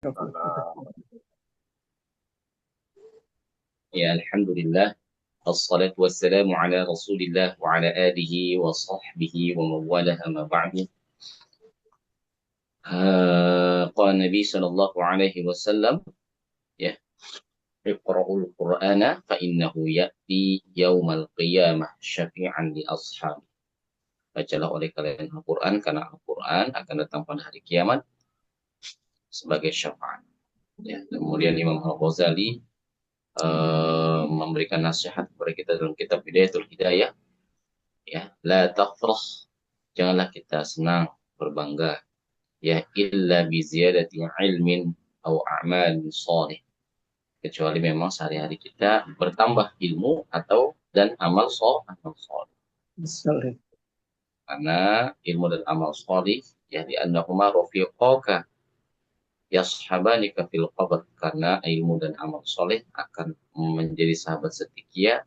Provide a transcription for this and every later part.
Ya, Alhamdulillah. Assalatu wassalamu ala rasulillah wa ala alihi wa sahbihi wa mawalah amma ba'du. Qala Nabi sallallahu alaihi wasallam, ya, iqra'ul Qur'ana fa innahu ya'ti yaumal qiyamah syafi'an li ashab. Bacalah oleh kalian Al-Quran karena Al-Quran akan datang pada hari kiamat sebagai syafaat. Ya, kemudian Imam Al-Ghazali memberikan nasihat kepada kita dalam kitab Bidayatul Hidayah, ya, la tafrah, janganlah kita senang berbangga, ya, illa bi ziyadati ilmin atau amal soleh, kecuali memang sehari-hari kita bertambah ilmu atau dan amal soleh. Sorry. Karena ilmu dan amal soleh, ya, di annahuma rafiqaka yashabanika fil qabr, karena ilmu dan amal soleh akan menjadi sahabat setia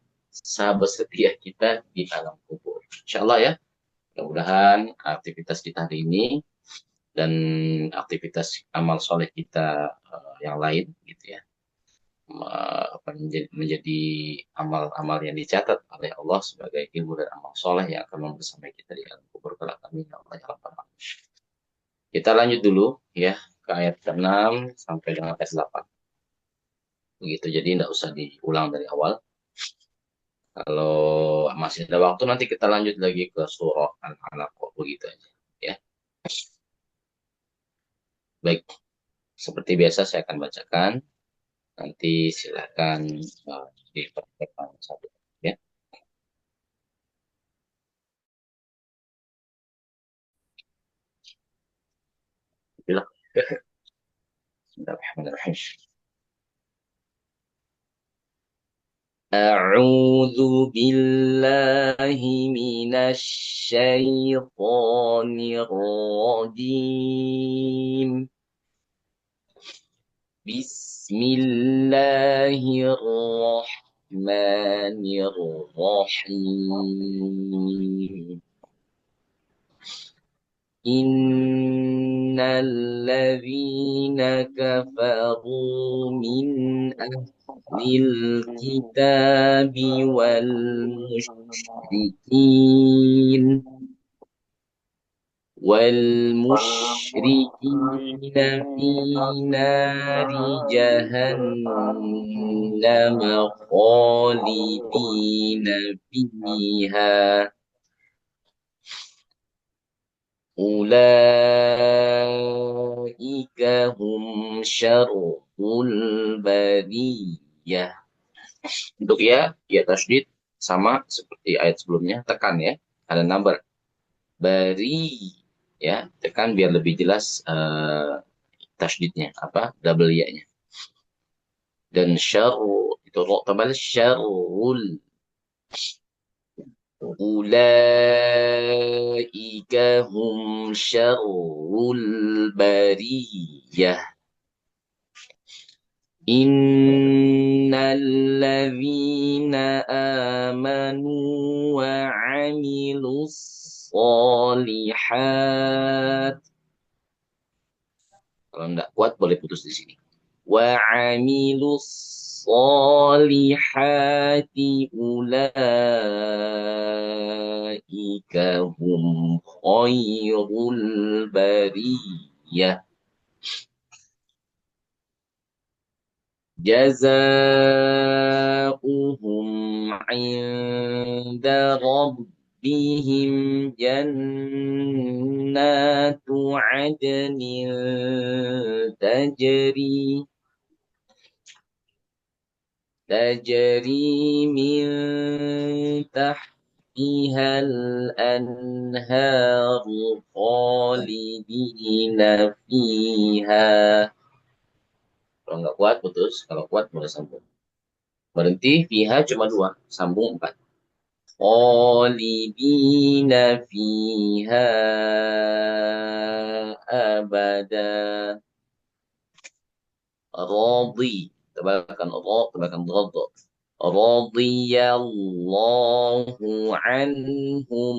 kita di alam kubur. Insyaallah, ya. Mudah-mudahan aktivitas kita hari ini dan aktivitas amal soleh kita yang lain, gitu ya, akan menjadi amal-amal yang dicatat oleh Allah sebagai ilmu dan amal soleh yang akan membersamai kita di alam kubur kelak. Amin ya Allah ya Rabbal Alamin. Kita lanjut dulu, ya, ke ayat ke-6 sampai dengan ayat 8. Begitu, jadi tidak usah diulang dari awal. Kalau masih ada waktu nanti kita lanjut lagi ke surah Al-Alaq, begitu aja, ya. Baik, seperti biasa saya akan bacakan. Nanti silakan dipraktekkan satu, ya. Bila Bismillahirrahmanirrahim. أعوذ بالله من الشيطان الرجيم. بسم الله الرحمن الرحيم. إن الذين كفروا من أهل الكتاب والمشركين في نار جهنم خالدين فيها، أولئك هم شر البرية. Untuk ya tasydid sama seperti ayat sebelumnya, tekan, ya, ada number bari, ya, tekan biar lebih jelas tasydidnya apa, double ya-nya. Dan syarru itu ro tebal, syarrul, ulaika hum syarrul bariyah. Innalladzina amanu wa amilus solihat. Kalau enggak kuat boleh putus di sini. Wa amilus solihati ulaika hum khairul bariyah. جزاؤهم عند ربهم جنات عدن تجري من تحتها الأنهار خالدين فيها. Kalau nggak kuat putus, kalau kuat boleh sambung. Berhenti, fiha cuma dua, sambung 4. Khalidina fiha abada. Radi, tebalkan ra, tebalkan rad. Radiyallahu anhum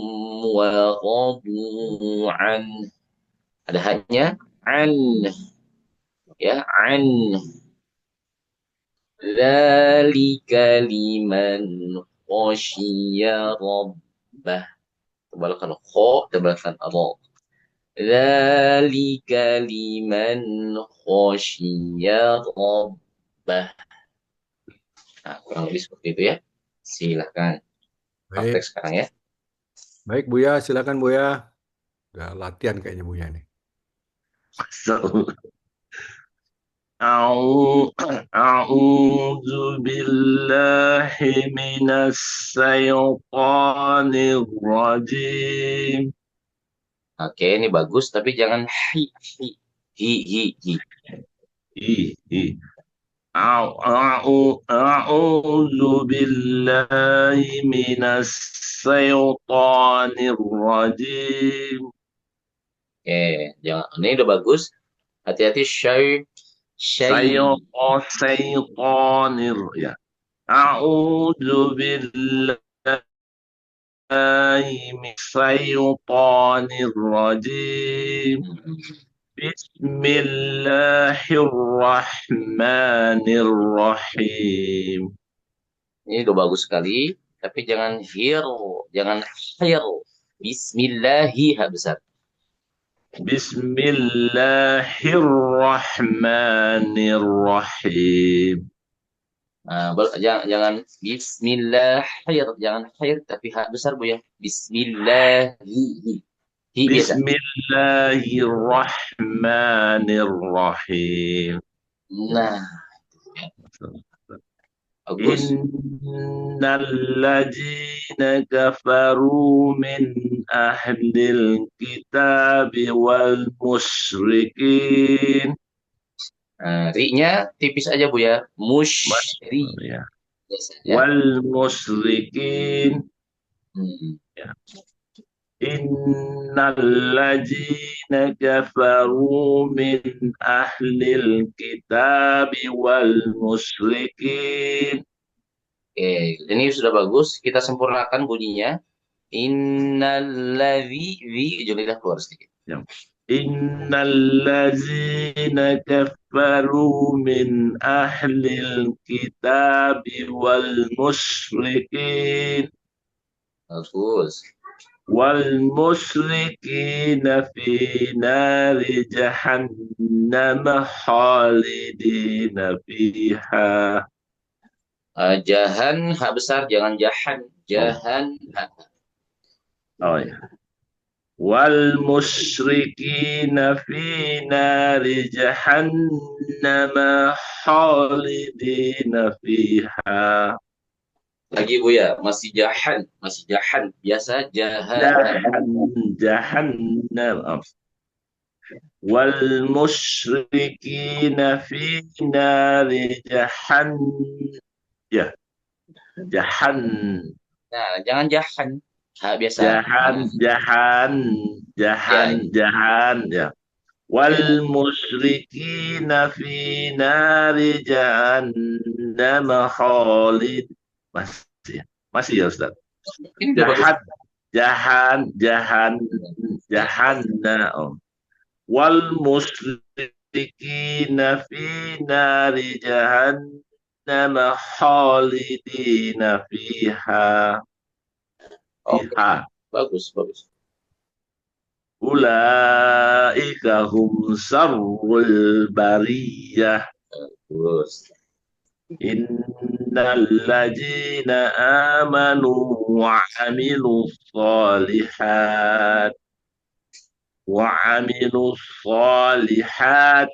wa radu an. Ada haknya, an. Ya, an. Dzalika liman khasyiya rabbah. Tebalkan kho, tebalkan ro. Dzalika liman khasyiya rabbah. Nah, kurang lebih seperti itu ya. Silahkan praktek Baik, sekarang ya. baik Buya, silakan Buya. Udah latihan kayaknya Buya nih. أعو- أعوذ بالله من الشيطان الرجيم. Oke, ini bagus, tapi jangan hi, hi, hi. إيه إيه. أعوذ بالله من الشيطان الرجيم. Oke, jangan. Ini udah bagus. Hati-hati syai. شيطان يا أعوذ بالله من الشيطان الرجيم. بسم الله الرحمن الرحيم. Ini udah bagus sekali, tapi jangan jangan hir. Bismillahi ha besar. بسم الله الرحمن الرحيم. Nah, jangan Bismillahir, jangan hir, tapi ha besar bu ya. Bismillahi, hi biasa. بسم الله الرحمن الرحيم. Nah, bagus. إن الذين كفروا من أهل الكتاب والمشركين. Nah, ri-nya tipis aja bu ya. Musyri Ya. biasa ya. والمشركين. Hmm. Ya. إن الذين كفروا من أهل الكتاب والمشركين. Oke, ini sudah bagus. Kita sempurnakan bunyinya. Innalladzi, ujung lidah keluar sedikit. Ya. إن الذين كفروا من أهل الكتاب والمشركين Bagus. والمشركين في نار جهنم خالدين فيها. Jahan, ha besar, jangan jahan. Oh, Jahan, ha. oh ya. والمشركين في نار جهنم خالدين فيها. Lagi Bu ya, masih jahan, masih jahan. Biasa jahan. جهنم والمشركين في نار جهنم. Ya, jahan, Nah, jangan jahan. Ha biasa. jahan, Nah, jahan, jahan, ya, jahan, ya. ya. والمشركين في نار جهنم خالد. Masih, masih ya Ustaz. Ini udah bagus. Jahan, jahan, jahan, jahannam. والمشركين في نار جهنم خالدين فيها. Oke, فيها bagus, bagus. أولئك هم شر البرية. Bagus. إن الذين آمنوا وعملوا الصالحات وعملوا الصالحات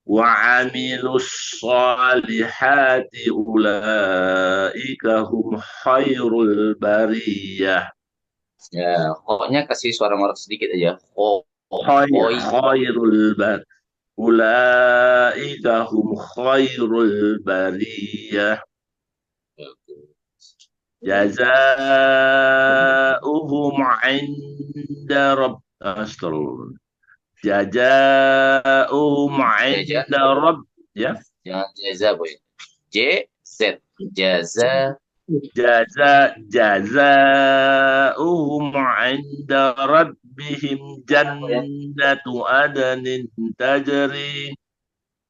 وعملوا الصالحات أولئك هم خير البرية. Ya, pokoknya kasih suara ngorok sedikit aja. خير Koi. خير البرية. أولئك هم خير البرية. جزاؤهم عند رب أستغفر. جزاؤهم Jaza, عند رب. Ya. jangan jaza Bu ya. J, Z. Jaza. جزاؤهم عند ربهم جنة عدن تجري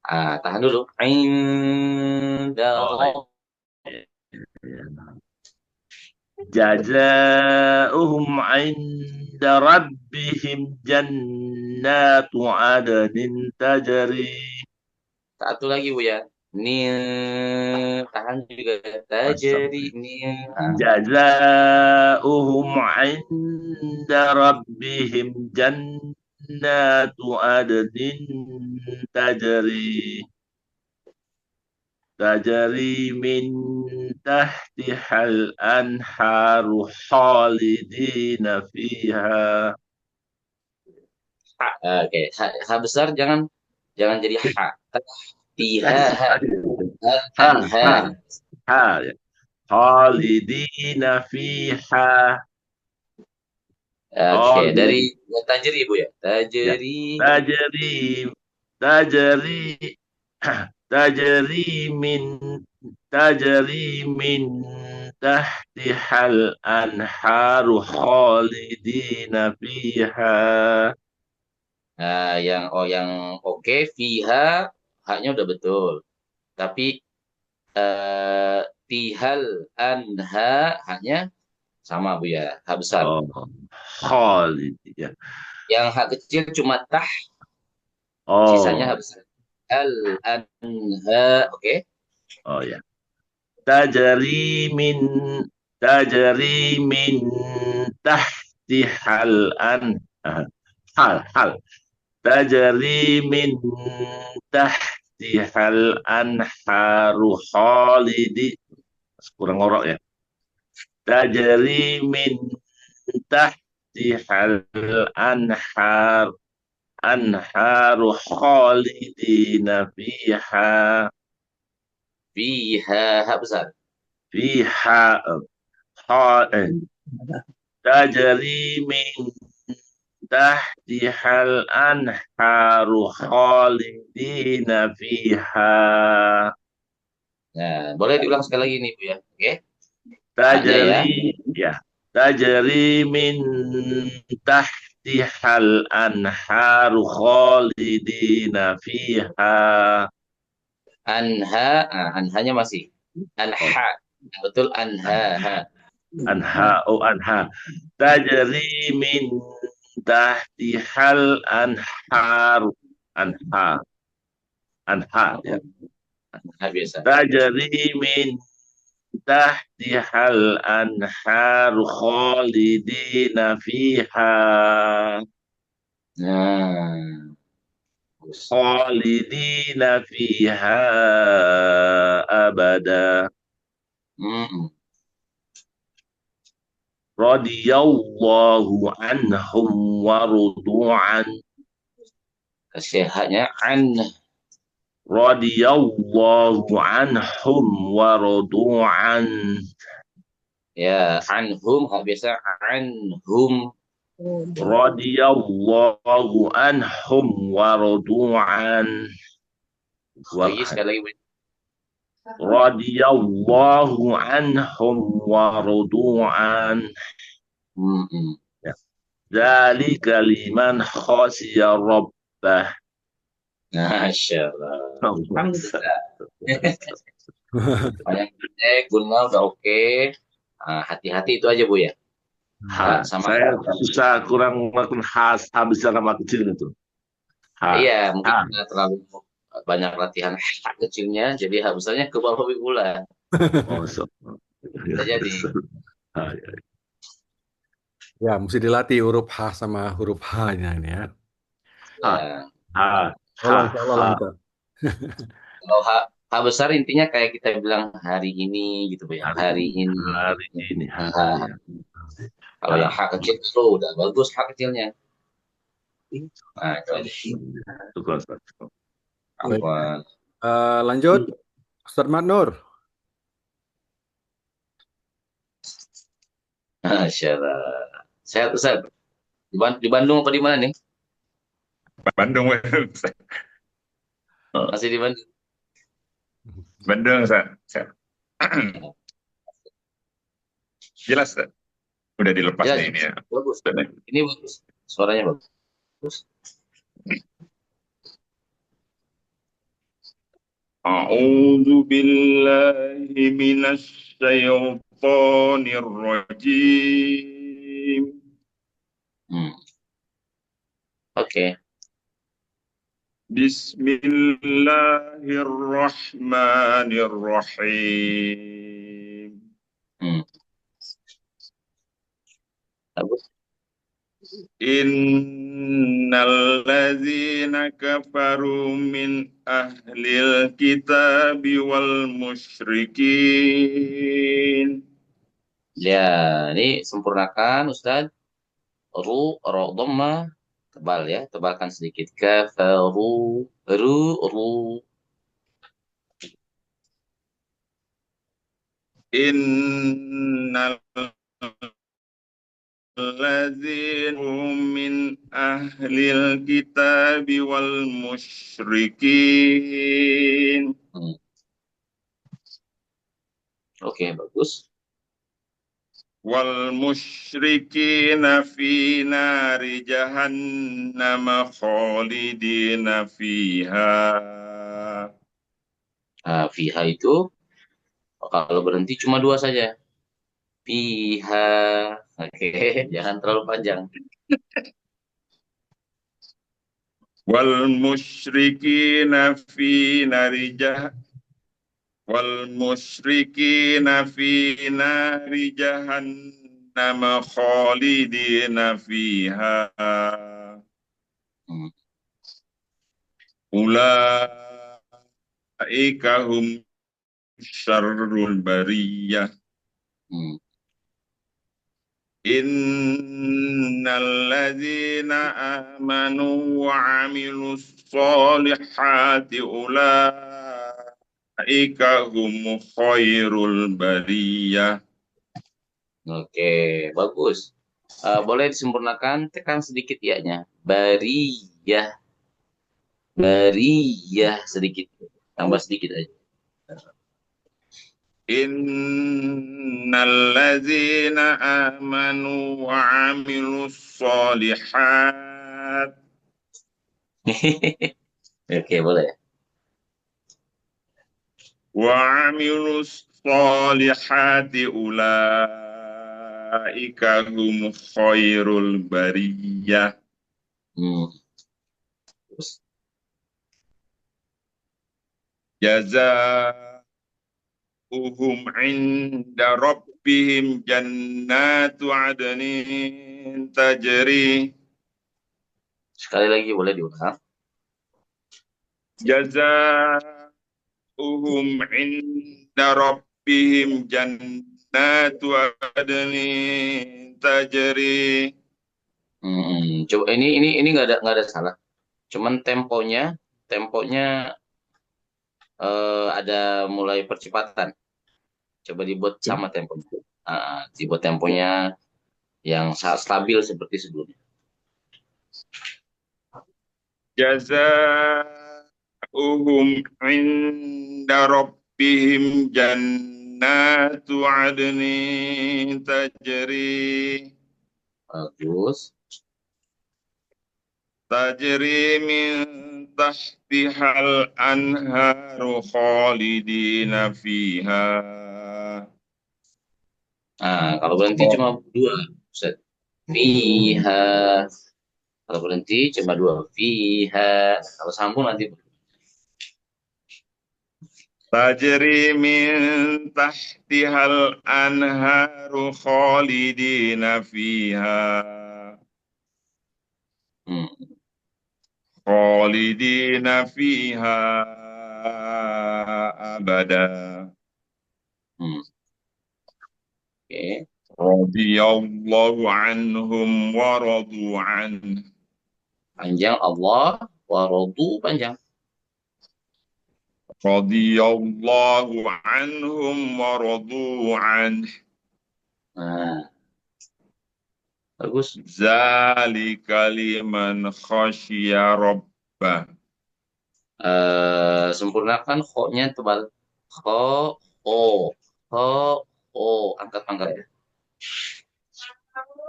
Tahan dulu. Inda Oh, rabb. iya. Jazaohum 'inda rabbihim jannatu 'adnin tajri. Satu lagi Bu ya. Nin, tahan juga. Tajri nin. Jazaohum 'inda rabbihim jannatu 'adnin tajri min tahtihal anharu khalidina fiha. Oke, ha besar jangan jangan jadi ha. Tiha ha. Ha Anha. ha ha ya. Khalidina fiha. Oke, dari Khalid tajri Bu ya. ya. Tajri. Tajri tajri tajri min tajri min tahtihal anharu khalidina fiha. Yang oke, fiha haknya udah betul. Tapi eh, tihal anha haknya sama Bu ya. Hak besar. Oh, Khalid ya. Yang hak kecil cuma tah, sisanya Oh, hak besar. Al anha, oke. oh ya. Tajri min tajri min tahtihal an ah, hal tajri min tahtihal anharu khalidi. Kurang ngorok ya. Tajri min tahtihal anhar anharu khalidina fiha Fiha hak besar. fiha tajri min tahtihal anharu khalidina fiha Nah, boleh diulang sekali lagi nih Bu ya. Oke. Haknya ya. tajri ya tajri min tahtihal anharu khalidina fiha. Anha, anhanya masih. Oh, Anha. Betul anha. Ha. anha tajri min tahtihal anhar anha anha ya Anha biasa. tajri min tahtihal anhar khalidina fiha Nah, bagus. khalidina fiha abada Mm-mm. radiyallahu anhum wa rudu'an Kasih haknya an. radiyallahu anhum wa radu'an Ya, anhum hak biasa anhum. radiyallahu anhum wa radu'an Sekali lagi. Bu. radiyallahu anhum wa radu'an Mm-mm. dzalika liman khasiya rabbah. Masya Allah. Alhamdulillah. Banyak cek, guna udah oke. Hati-hati itu aja Bu ya. Sama Saya susah kurang melakukan habis nama kecil itu. iya, mungkin Ha. kita terlalu banyak latihan hak kecilnya, jadi hak besarnya ke bawah pula. Oh, so. Bisa jadi. Ha, ya. Ya, mesti dilatih huruf H sama huruf H-nya ini ya. Ha, Ya. ha, Allah, ha, insya Allah ha. lancar. Kalau hak besar intinya kayak kita bilang hari ini gitu Bu ya. Hari ini. Hari ini, Nah, ya. kalau yang hak kecil itu udah bagus hak kecilnya. Nah, itu aja. Syukur. Baik. Afwan. Lanjut, Ustaz Matnur. Masya Allah. Sehat Ustaz. Di Bandung apa di mana nih? Bandung, Masih di Bandung. Bandung, Ustaz. Jelas, Ustaz. Udah dilepas Ya, nih ini ya. bagus. Ustaz, ya. Ini bagus. Suaranya bagus. أعوذ بالله من الشيطان الرجيم. Oke. بسم الله الرحمن الرحيم. Bagus. إن الذين كفروا من أهل الكتاب والمشركين. Ya, ini sempurnakan Ustadz. Ro dhamma tebal ya, tebalkan sedikit. Kafaru, ru. إن الذين هم من أهل الكتاب والمشركين. Oke, bagus. والمشركين في نار جهنم خالدين فيها. Fiha itu kalau berhenti cuma dua saja. Fiha. Oke, jangan terlalu panjang. والمشركين في نار جهنم والمشركين في نار جهنم خالدين فيها. أولئك هم شر البرية. إن الذين آمنوا وعملوا الصالحات أولئك هم خير البرية. Oke, bagus. Boleh disempurnakan, tekan sedikit ya-nya. Bariyah. Bariyah sedikit. Tambah sedikit aja. إن الذين آمنوا وعملوا الصالحات. Oke, boleh. وعملوا الصالحات أولئك هم خير البرية. Terus. جزاؤهم عند ربهم جنات عدن تجري. Sekali lagi boleh diulang. جزاؤهم عند ربهم جنات عدن تجري. Coba ini nggak ada salah. Cuman temponya ada mulai percepatan. Coba dibuat sama temponya. Dibuat temponya yang sangat stabil seperti sebelumnya. جزاؤهم عند ربهم جنات عدن تجري. Bagus. تجري من تحتها الأنهار خالدين فيها. Kalau berhenti cuma dua. Ustaz. Fiha. Kalau berhenti cuma dua. Fiha. Kalau sambung nanti. تجري من تحتها الأنهار خالدين فيها. خالدين فيها أبدا. Oke. رضي الله عنهم ورضوا عنه. Panjang Allah. Warodu panjang. رضي الله عنهم ورضوا عنه. Bagus. ذلك لمن خشي ربه. Sempurnakan kho-nya tebal. Kho, angkat pangkatnya.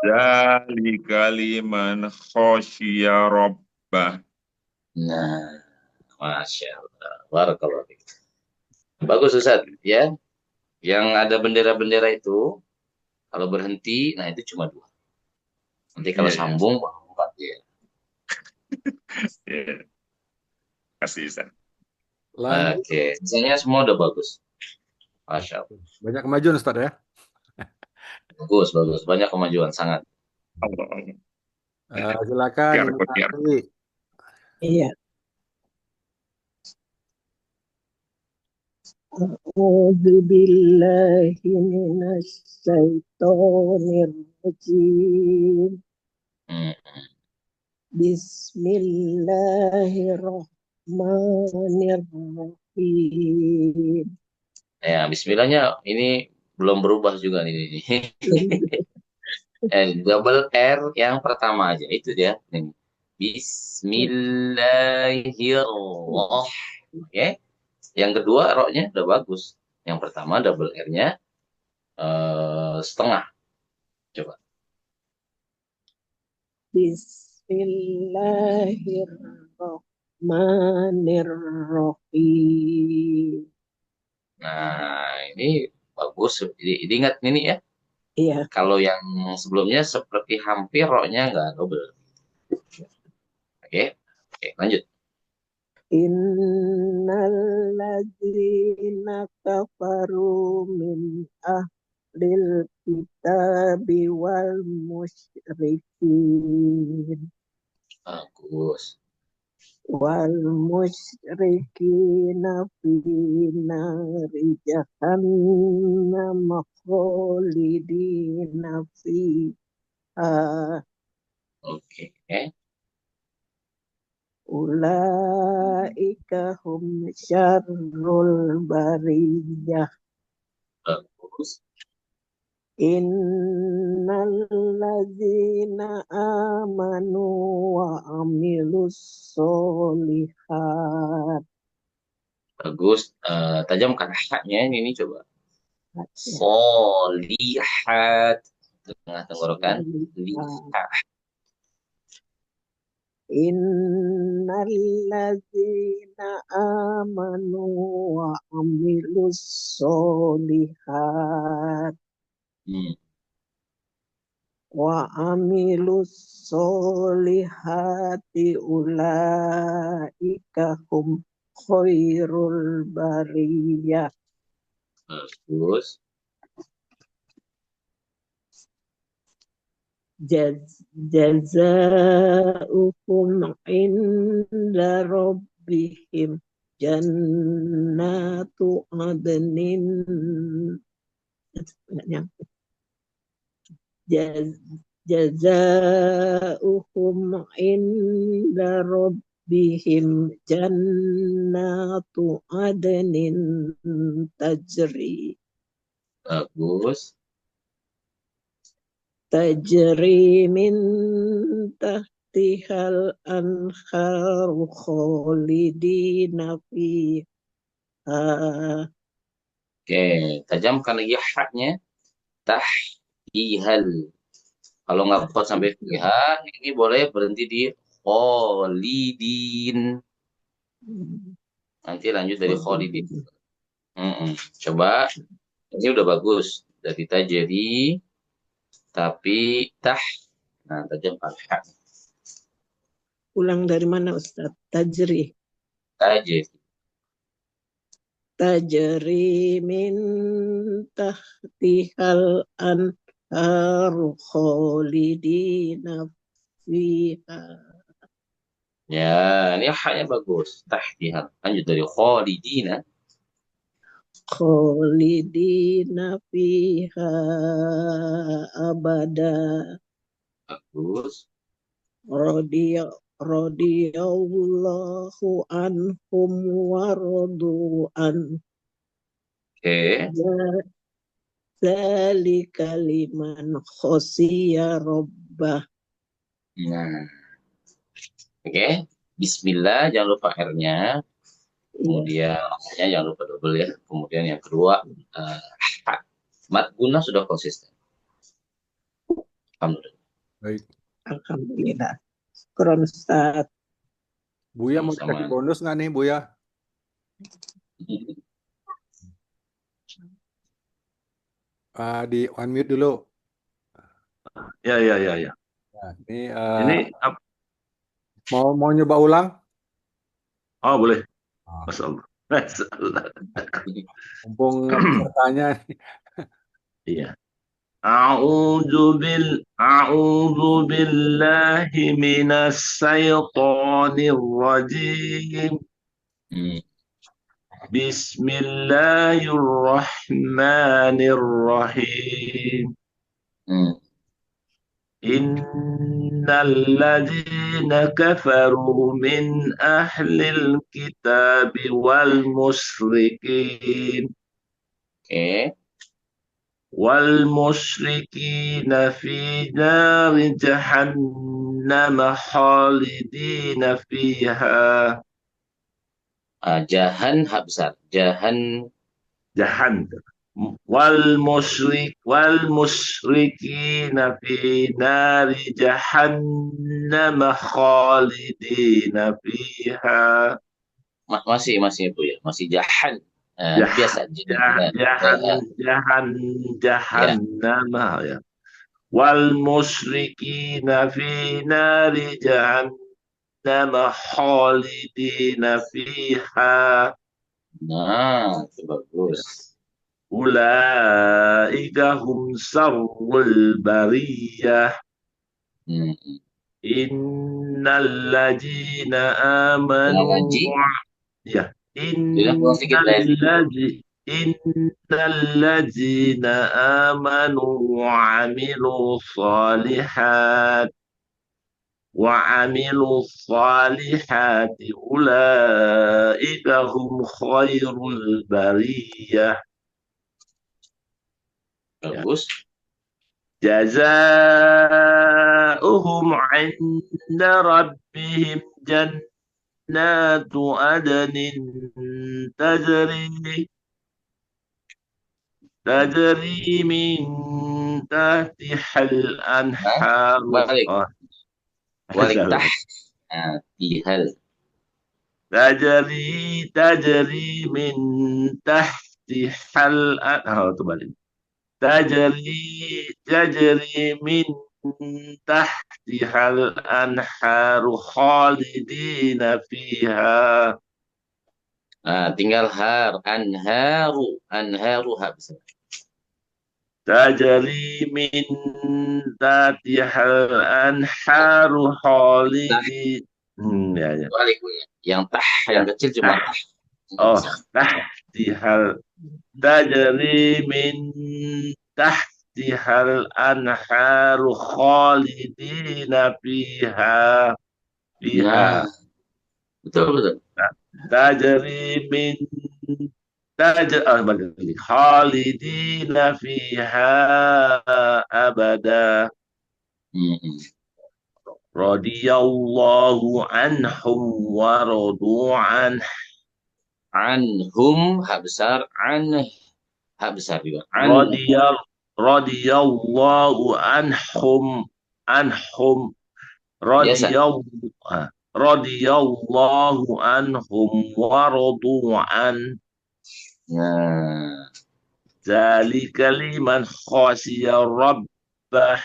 ذلك لمن خشي ربه. Nah, Masya Allah. Barakallahu fiik. Bagus Ustaz, ya. Yang ada bendera-bendera itu, kalau berhenti, nah itu cuma 2. Nanti kalau Iya, iya. sambung, baru 4 ya. Iya. Kasih Ustaz. Lanjut. Oke, misalnya semua udah bagus. Masya Allah. Banyak kemajuan Ustaz ya. Bagus, bagus. Banyak kemajuan, sangat. Allah, Allah. Silakan Biar, Ibu biar. Natri. Iya. A'udzu billahi minasy syaithanir rajim. Hmm. Bismillahirrahmanirrahim. Ya, bismillahnya ini belum berubah juga nih. Double R yang pertama aja, itu dia. Nih. Bismillahirrahmanirrahim. Oke. Yang kedua, roknya udah bagus. Yang pertama, double R-nya setengah. Coba. Bismillahirrahmanirrahim. Nah, ini bagus. Diingat ini ya. Iya. Kalau yang sebelumnya seperti hampir roknya nggak double. Oke, lanjut. Innalladzina kafaru min ahlil kitabi wal musyrikin Bagus. fi nari jahannam khalidina fiha. Oke. Ulaika hum syarrul bariyah. Bagus. Innalladzina amanu wa amilus solihat. Bagus. Tajamkan haknya ini coba. Solihat. Tengah tenggorokan. Lihat. Innalladzina amanu wa amilus solihat. Wa amilus solihati ulaika hum khairul bariyah. Bagus. Jazaa'uhum inda rabbihim jannatu adnin. Jazaa'uhum inda rabbihim jannatu adnin tajri. Bagus. Tajri min tahtihal anharu khalidina fiha. Oke, tajamkan lagi haknya. Tahtihal. Kalau nggak kuat sampai fiha, ini boleh berhenti di khalidin. Nanti lanjut dari khalidin. Coba, ini udah bagus. Dari tajri, tapi nah tajamkan hak. Ulang dari mana Ustaz? Tajri. Tajri min tahtihal anharu khalidina fiha. Ya, ini haknya bagus. Tahtihan. Lanjut dari khalidina. Khalidina fiha abada. Bagus. Radiyallahu anhum wa radu an. Oke. Dzalika liman khosiya rabbah. Nah. Oke. Bismillah, jangan lupa R-nya. Kemudian R-nya jangan lupa double ya. Kemudian yang kedua, mat guna sudah konsisten. Alhamdulillah. Baik. Alhamdulillah. Kurang Ustaz. Buya mau dikasih bonus nggak nih Buya? di unmute dulu. Ya. Nah, ini Ini mau nyoba ulang? oh boleh. Ah, Masya Allah. Masya Allah. mumpung pesertanya. Iya. A'udzu billahi minas syaitonir rajim. Hmm. Bismillahirrahmanirrahim. Hmm. Innal ladzina kafaru min ahlil kitabi wal musyrikin Oke. والمشركين في نار جهنم خالدين فيها Jahan ha besar. Jahan. جهنم والمشركين في نار جهنم خالدين فيها Masih Bu ya. Masih jahan. جه Biasa. Ya. جهنم يا والمشركين في نار جهنم خالدين فيها Nah, itu bagus. أولئك هم شر البرية Hmm. إن الذين Dengan آمنوا gaji. يا Sudah pulang sedikit إن الذين آمنوا وعملوا الصالحات أولئك هم خير البرية Bagus. جزاؤهم عند ربهم جنات عدن تجري من تحتها الأنهار Balik. Balik tah. Tihal. تجري من تحتها الأنهار تجري من تحتها الأنهار خالدين فيها Tinggal har. Anharu ha besar. تجري من تحتها الأنهار خالدين ya. Balik Bu ya. Yang tah, yang kecil cuma tah. Oh, تحتها تجري من تحتها الأنهار خالدين فيها Nah, betul. تجري من خالدين فيها أبدا Hmm. رضي الله عنهم ورضوا عنه Anhum ha besar. Ha besar juga. رضي الله عنهم Biasa. رضي الله عنهم ورضوا عنه Nah, ذلك لمن خشي ربه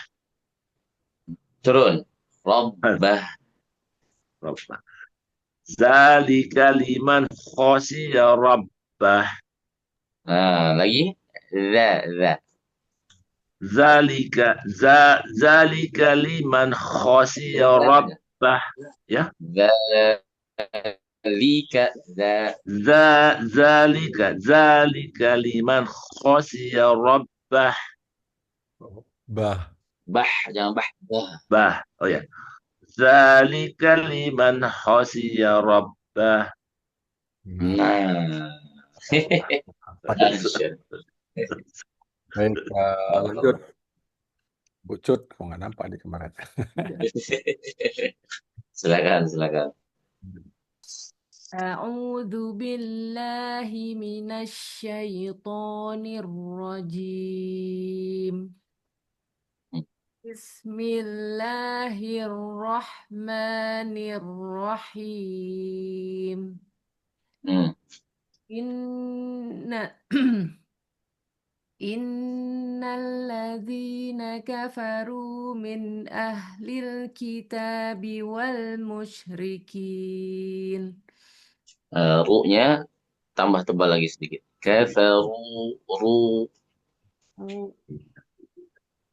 turun. Rabbah. ذلك لمن خشي ربه Nah, lagi. Za. ذلك لمن خشي ربه ya Zalika. ذلك لمن خشي ربه Bah. Bah. Jangan bah. bah oh ya ذلك لمن خشي ربه Nah. Baik, lanjut. Bucut, kok nggak nampak di kemarin. Silakan. أعوذ بالله من الشيطان الرجيم بسم الله الرحمن الرحيم إن Innalladzina kafaru min ahlil kitabi wal musyrikin. Ru-nya tambah tebal lagi sedikit. Kafaru, ru.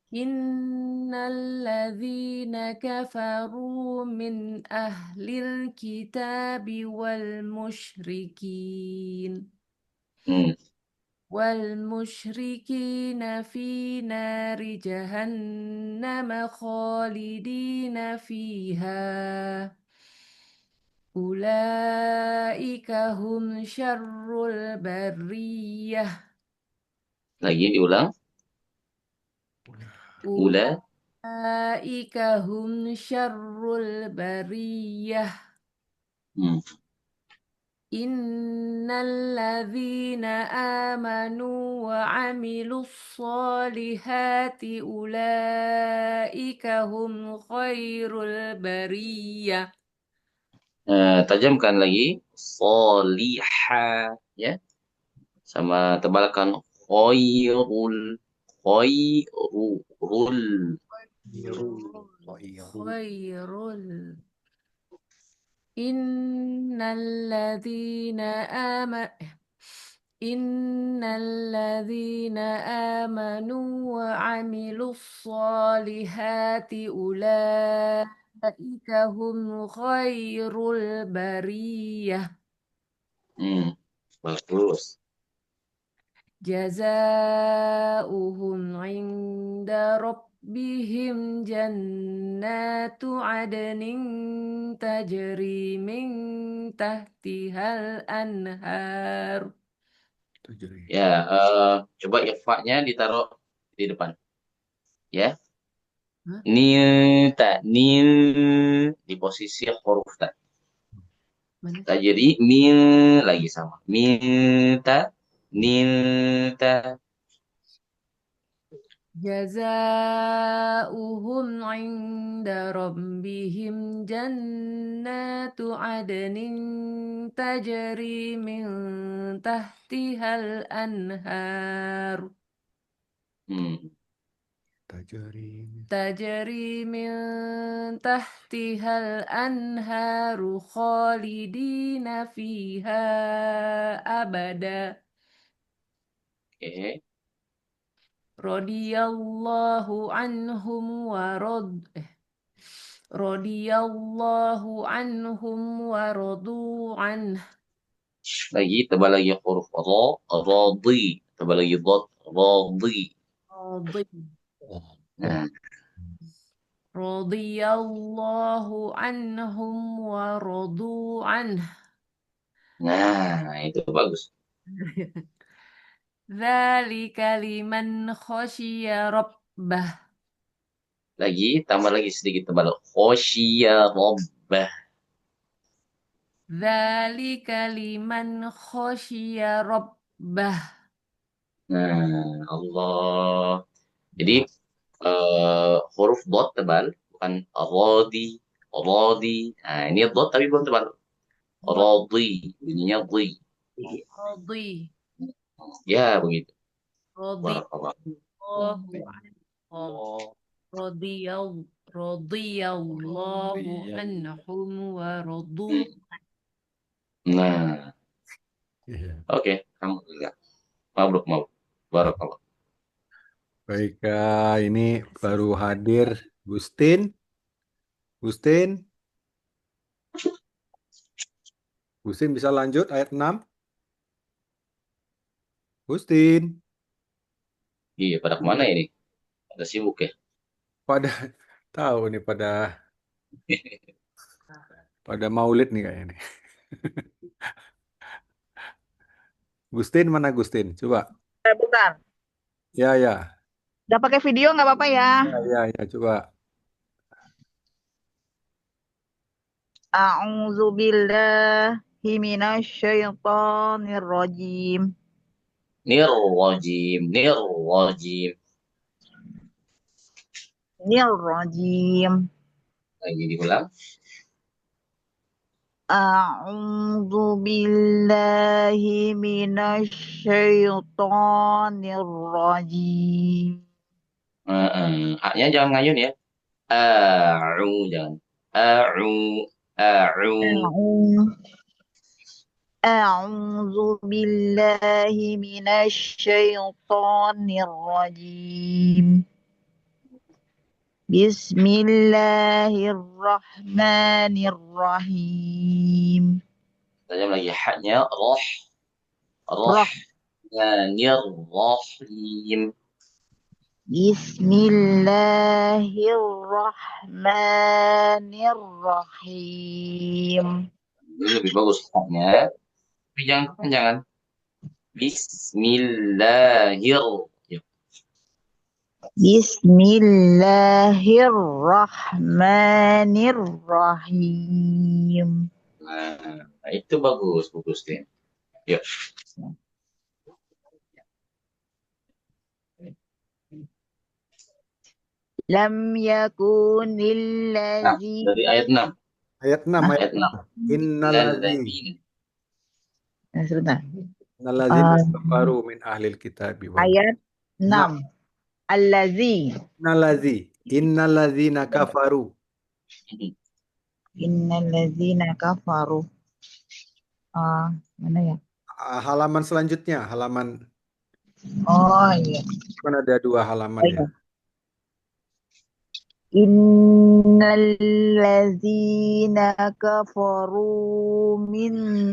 Innalladzina kafaru min ahlil kitabi wal musyrikin. والمشركين في نار جهنم خالدين فيها أولئك هم شر البرية. Lagi diulang. Ula. أولئك هم شر البرية. إن الذين آمنوا وعملوا الصالحات أولئك هم خير البرية. Tajamkan lagi. Soliha. Ya. Sama tebalkan. Khairul. Khairul. خير إن الذين آمنوا وعملوا الصالحات أولئك هم خير البرية. Bagus. جزاؤهم عند ربهم جنات عدن تجري من تحتها الأنهار. Ya, coba ikhfa-nya ditaruh di depan. Ya. Nil di posisi huruf ta. Jadi mil lagi sama. Nilta. جزاؤهم عند ربهم جنات عدن تجري من تحتها الأنهار. تجري من تحتها الأنهار خالدين فيها أبدا. Radiyallahu anhum wa radu an. Lagi tebal lagi huruf ra, radi. Tebal lagi dot, radi. Radiyallahu anhum wa radu an. Nah, itu bagus. Dzalika liman khasyiya rabbah. Lagi, tambah lagi sedikit tebal. Khasyiya rabbah. Dzalika liman khasyiya rabbah. Nah, Allah. Jadi huruf dot tebal, bukan radi. Nah, ini dot tapi belum tebal. Radi, bunyinya di. Radi. Ya, begitu. Radiyallahu anhum wa radu. Nah, oke, alhamdulillah. Mabruk. Barakallah. Baik, ini baru hadir Gustin. Gustin bisa lanjut ayat 6? Gustin. Iya, pada kemana ini? Pada sibuk ya? Pada tahu nih, pada maulid nih kayaknya nih. Gustin mana Gustin? Coba. Bentar. Ya. Udah pakai video nggak apa-apa ya? Ya, coba. A'udzu billahi minasyaitonir rajim. Nirrajim. Nirrajim. Lagi diulang. A'udzu billahi minasyaitonir rajim. Haknya jangan ngayun ya. Jangan. A'u, a'u. A'udzu billahi minasyaitonir rajim. Bismillahirrahmanirrahim. Tajam lagi haknya roh. Rahmanirrahim. Bismillahirrahmanirrahim. Ini lebih bagus haknya. Tapi jangan kepanjangan. Bismillahirrahmanirrahim. Nah, itu bagus deh. Yuk. Lam yakunil Nah, ladzi. dari ayat 6. Ayat 6. Ayat 6. Sebentar. Innalladzina kafaru min ahlil kitabi wal Ayat 6. Allazi. Innalladzina kafaru. Innalladzina kafaru. Mana ya? Halaman selanjutnya, halaman Oh iya. kan ada 2 halaman ya. Innalladzina kafaru min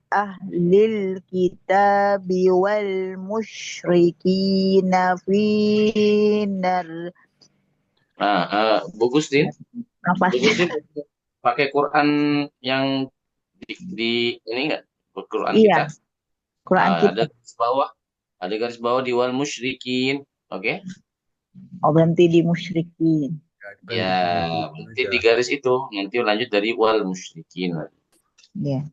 ahlil kitabi wal musyrikina finnar. Bagus Din. Apa Bagus Din. Pakai Quran yang di ini enggak? Quran Iya. kita. Quran kita. Ada garis bawah. Ada garis bawah di wal musyrikin. Oke? Oh, berhenti di musyrikin. Ya, berarti di garis itu. Nanti lanjut dari wal musyrikin. Ya.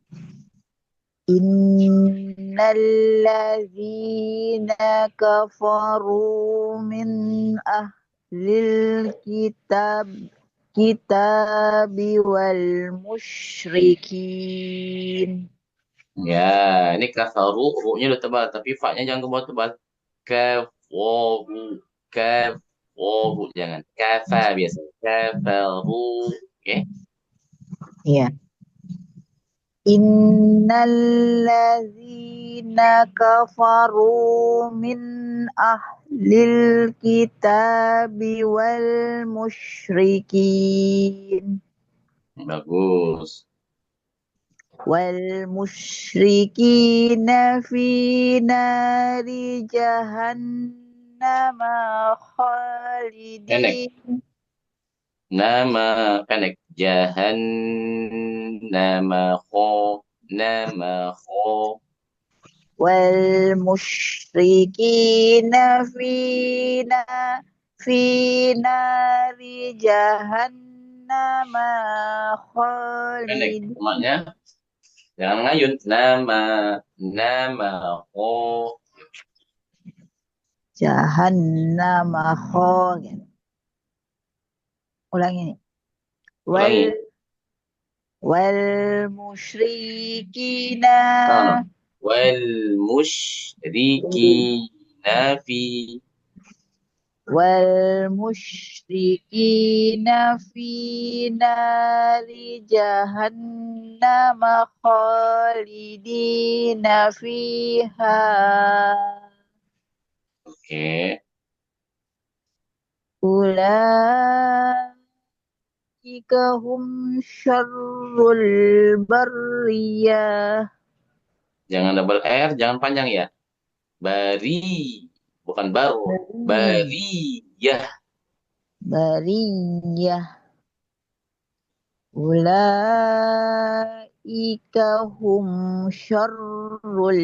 Innalladzina kafaru min ahlil kitabi wal musyrikin. Ya, ini kafaru, ru-nya udah tebal, tapi fa-nya jangan ke bawah tebal. Kafaru, jangan. Kafa biasa. Kafaru, oke? Iya. Innalladzina kafaru min ahlil kitabi wal musyrikin. Bagus. Wal musyrikina fi nari jahannama khalidin. Nama pendek. Jahannama kho. Wal musyrikina fi nari jahannama Pendek. khalidin. Semuanya. Jangan ngayun. Nama kho. Jahannama khalidin. Ulangi nih. Wal musyrikina. Wal musyrikina fi. Wal musyrikina fi nari jahannama khalidina fiha. Oke. Ulaika hum syarrul bariyah. Jangan double R, jangan panjang ya. Bari, bukan baru. Bariyah. Ulaika hum syarrul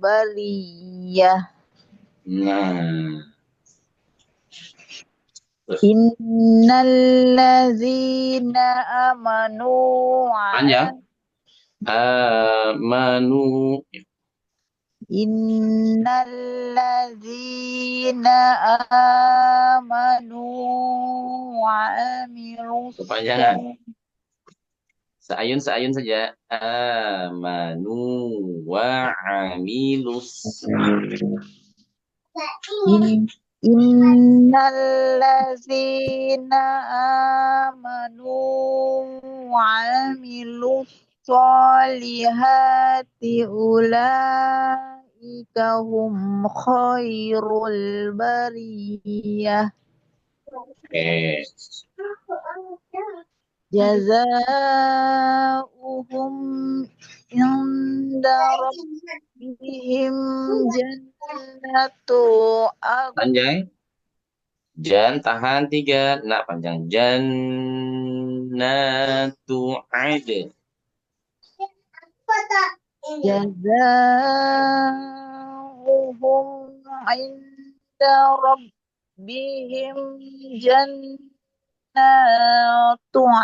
bariyah. Nah. Innalladzina amanu Panjang. Amanu. Innalladzina amanu wa amilus Kepanjangan. Seayun saja. Amanu wa amilus. Innallazina amanu wa amilus solihati ulaika hum khairul bariyah. Oke. Jazaohum inda rabbihim jannatu Panjang. Tahan 3. Nah, panjang. Jannatu adn. jazaohum inda rabbihim jannatu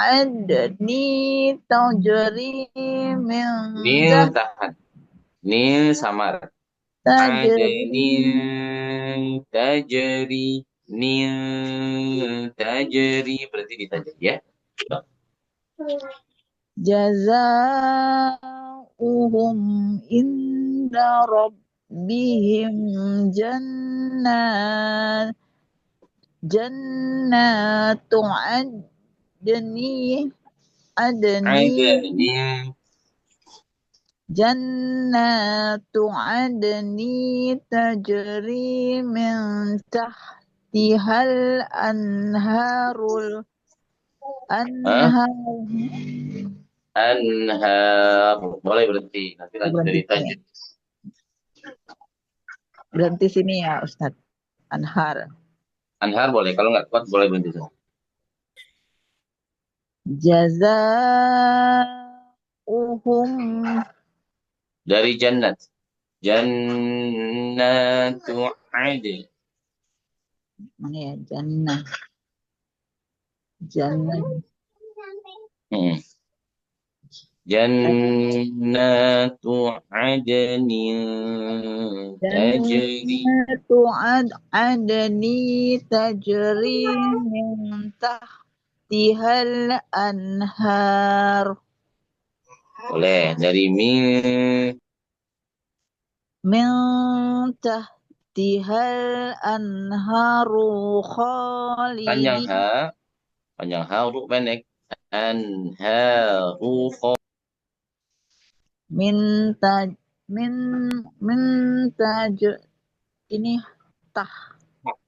adni tajri min Nil tahan. Nil samar. tajri Adnin tajri. Nil tajri. Berarti ditajri ya. jazaohum inda rabbihim jannatu adni Adnin. jannatu adni tajri min tahtihal anharul anhar Anhar. Boleh berhenti. Nanti lanjut dari berhenti tajri. berhenti sini ya Ustadz. Anhar Anhar boleh. Kalau nggak kuat boleh berhenti saja. jazaohum Dari jannat. Jannatu adn. mana ya jannah Hmm. Jannatu adnin tajri. jannatu adni tajri min tahtihal anhar Boleh. Dari min tahtihal anharu panjang khalidin ha. Panjang ha huruf pendek. Anharu min taj ini tah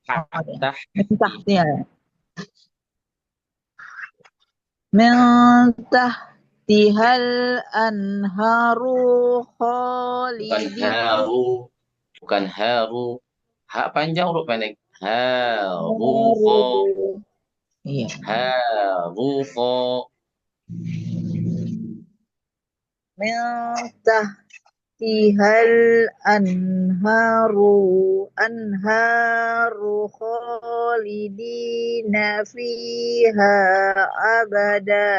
tah. min tahtiha min tahtihal anharu Bukan khalidin haru. Bukan haru. Ha panjang huruf pendek. Haru kho. iya Haru kho. min tahtihal anharu khalidina fiha abada.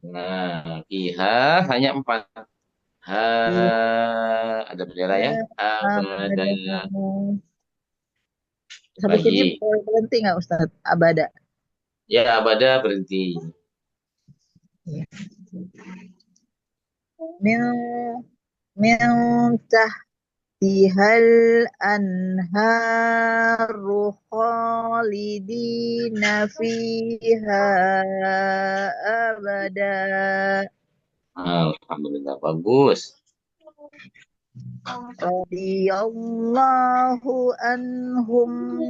Nah, fiha hanya 4. Ha ada bendera ya. Abada. Sampai sini Lagi. boleh berhenti nggak Ustadz? Abada. Ya, abada berhenti. Min tahtihal anharu khalidina fiha abada. Alhamdulillah, bagus. Radiyallahu anhum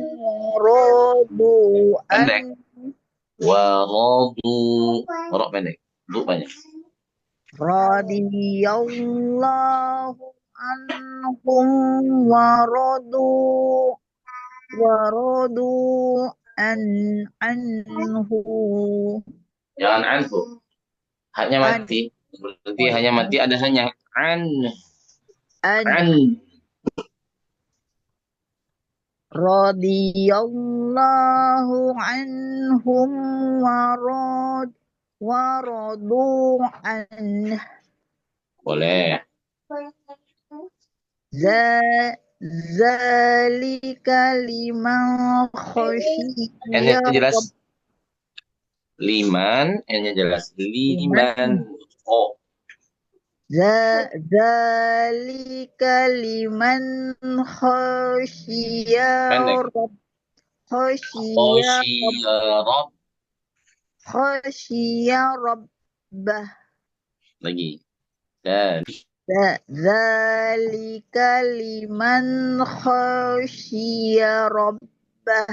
radu Pendek. Waradu. Rok pendek. Du banyak. radiyallahu anhum waradu anhu Jangan anhu. Hanya mati. Berarti hanya mati ada hanya an. radiyallahu anhum waradu an Boleh. zalika liman Ini khasyiya jelas. Liman, N-nya jelas. liman. Liman. Oh, Zalika liman khasyiya pendek. khasyiya Rob. khasyiya rabbah. Lagi. Dan Zalika liman khasyiya rabbah.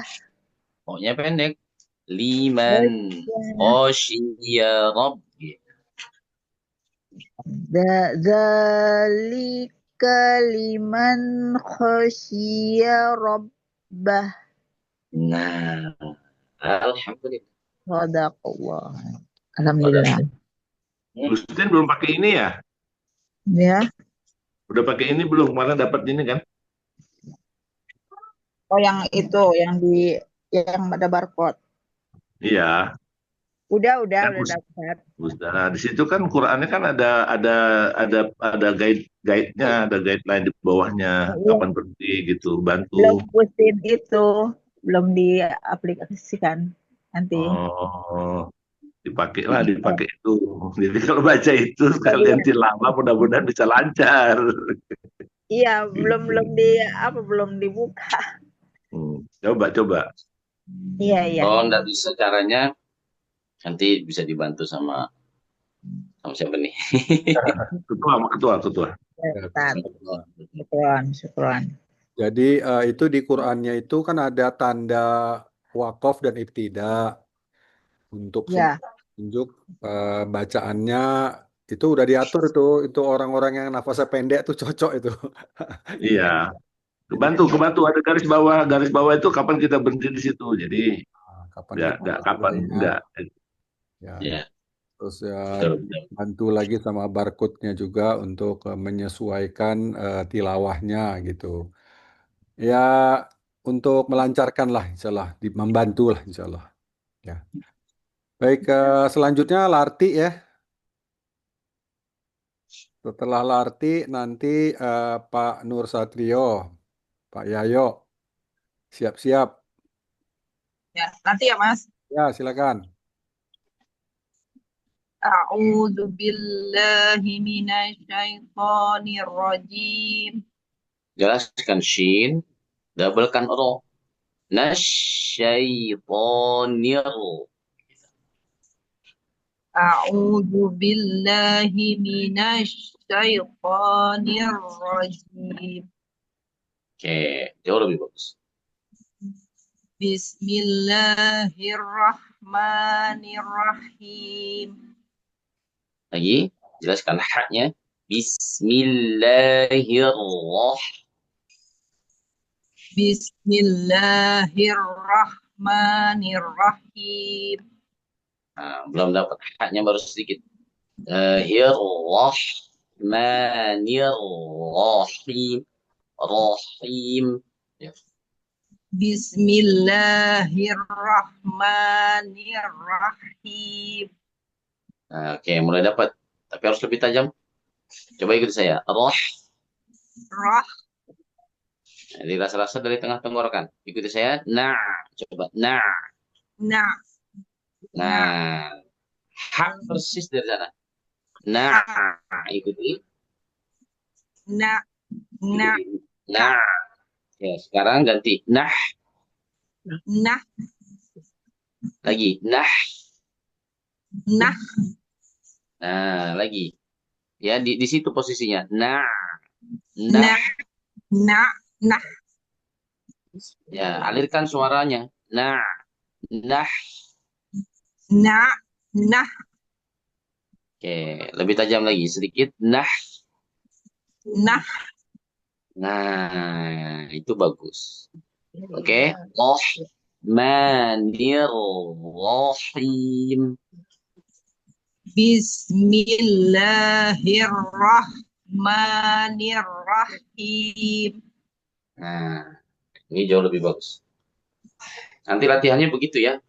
O-nya pendek. Liman. Khasyiya Rabbi. Zalika liman khasyiya rabbah. Nah, alhamdulillah. Sadaqallah. Alhamdulillah. Gustin belum pakai ini ya? Ya. Udah pakai ini belum? Kemarin dapat ini kan? Oh, yang itu, yang ada barcode. Iya. Udah Kan dapat. Nah, di situ kan Qurannya kan ada guide-nya, ada guideline di bawahnya, Iya. kapan berhenti gitu, Belum bantu. pusing itu, belum diaplikasikan nanti. Oh, dipakai itu. Jadi kalau baca itu sekalian tilawah, mudah-mudahan bisa lancar. Iya, belum dibuka. Coba. Iya. Kalau nggak bisa caranya, nanti bisa dibantu sama siapa nih? Ketua. Syukron. Jadi itu di Qur'annya itu kan ada tanda wakaf dan ibtida untuk Ya. tunjuk bacaannya itu udah diatur itu orang-orang yang nafasnya pendek tuh cocok itu. Iya. Kebantu ada garis bawah itu kapan kita berhenti di situ. Jadi kapan nggak kapan enggak. Ya. Ya. Terus ya Betul. bantu lagi sama barcode-nya juga untuk menyesuaikan tilawahnya gitu. Ya untuk melancarkan lah insyaallah, membantu lah insyaallah. Ya. Baik, selanjutnya Larti ya. Setelah Larti nanti Pak Nur Satrio, Pak Yayo, siap-siap. Ya, nanti ya, Mas. Ya, silakan. A'udzu billahi minasyaitonir rajim. Jelaskan shin, doublekan ro. Nasyaitonir. A'udzu billahi minasyaitonir rajim. Oke, jauh lebih bagus. Bismillahirrahmanirrahim. Lagi, jelaskan haknya. Bismillahirrahmanirrahim. Nah, belum dapat haknya baru sedikit. Rahim. Ya. Bismillahirrahmanirrahim. Nah, oke, mulai dapat. Tapi harus lebih tajam. Coba ikuti saya. Rah. Nah, dirasa-rasa dari tengah tenggorokan. Ikuti saya. Nah, coba. Nah. Hak persis dari sana. Nah, ikuti. Nah. Oke, sekarang ganti. Nah. Lagi. Nah. Nah, lagi. Ya, di situ posisinya. Nah. Ya, alirkan suaranya. Nah. Oke, lebih tajam lagi sedikit. Nah, itu bagus. Oke, Rahmanirrahim. Bismillahirrahmanirrahim. Nah, ini jauh lebih bagus. Nanti latihannya begitu ya.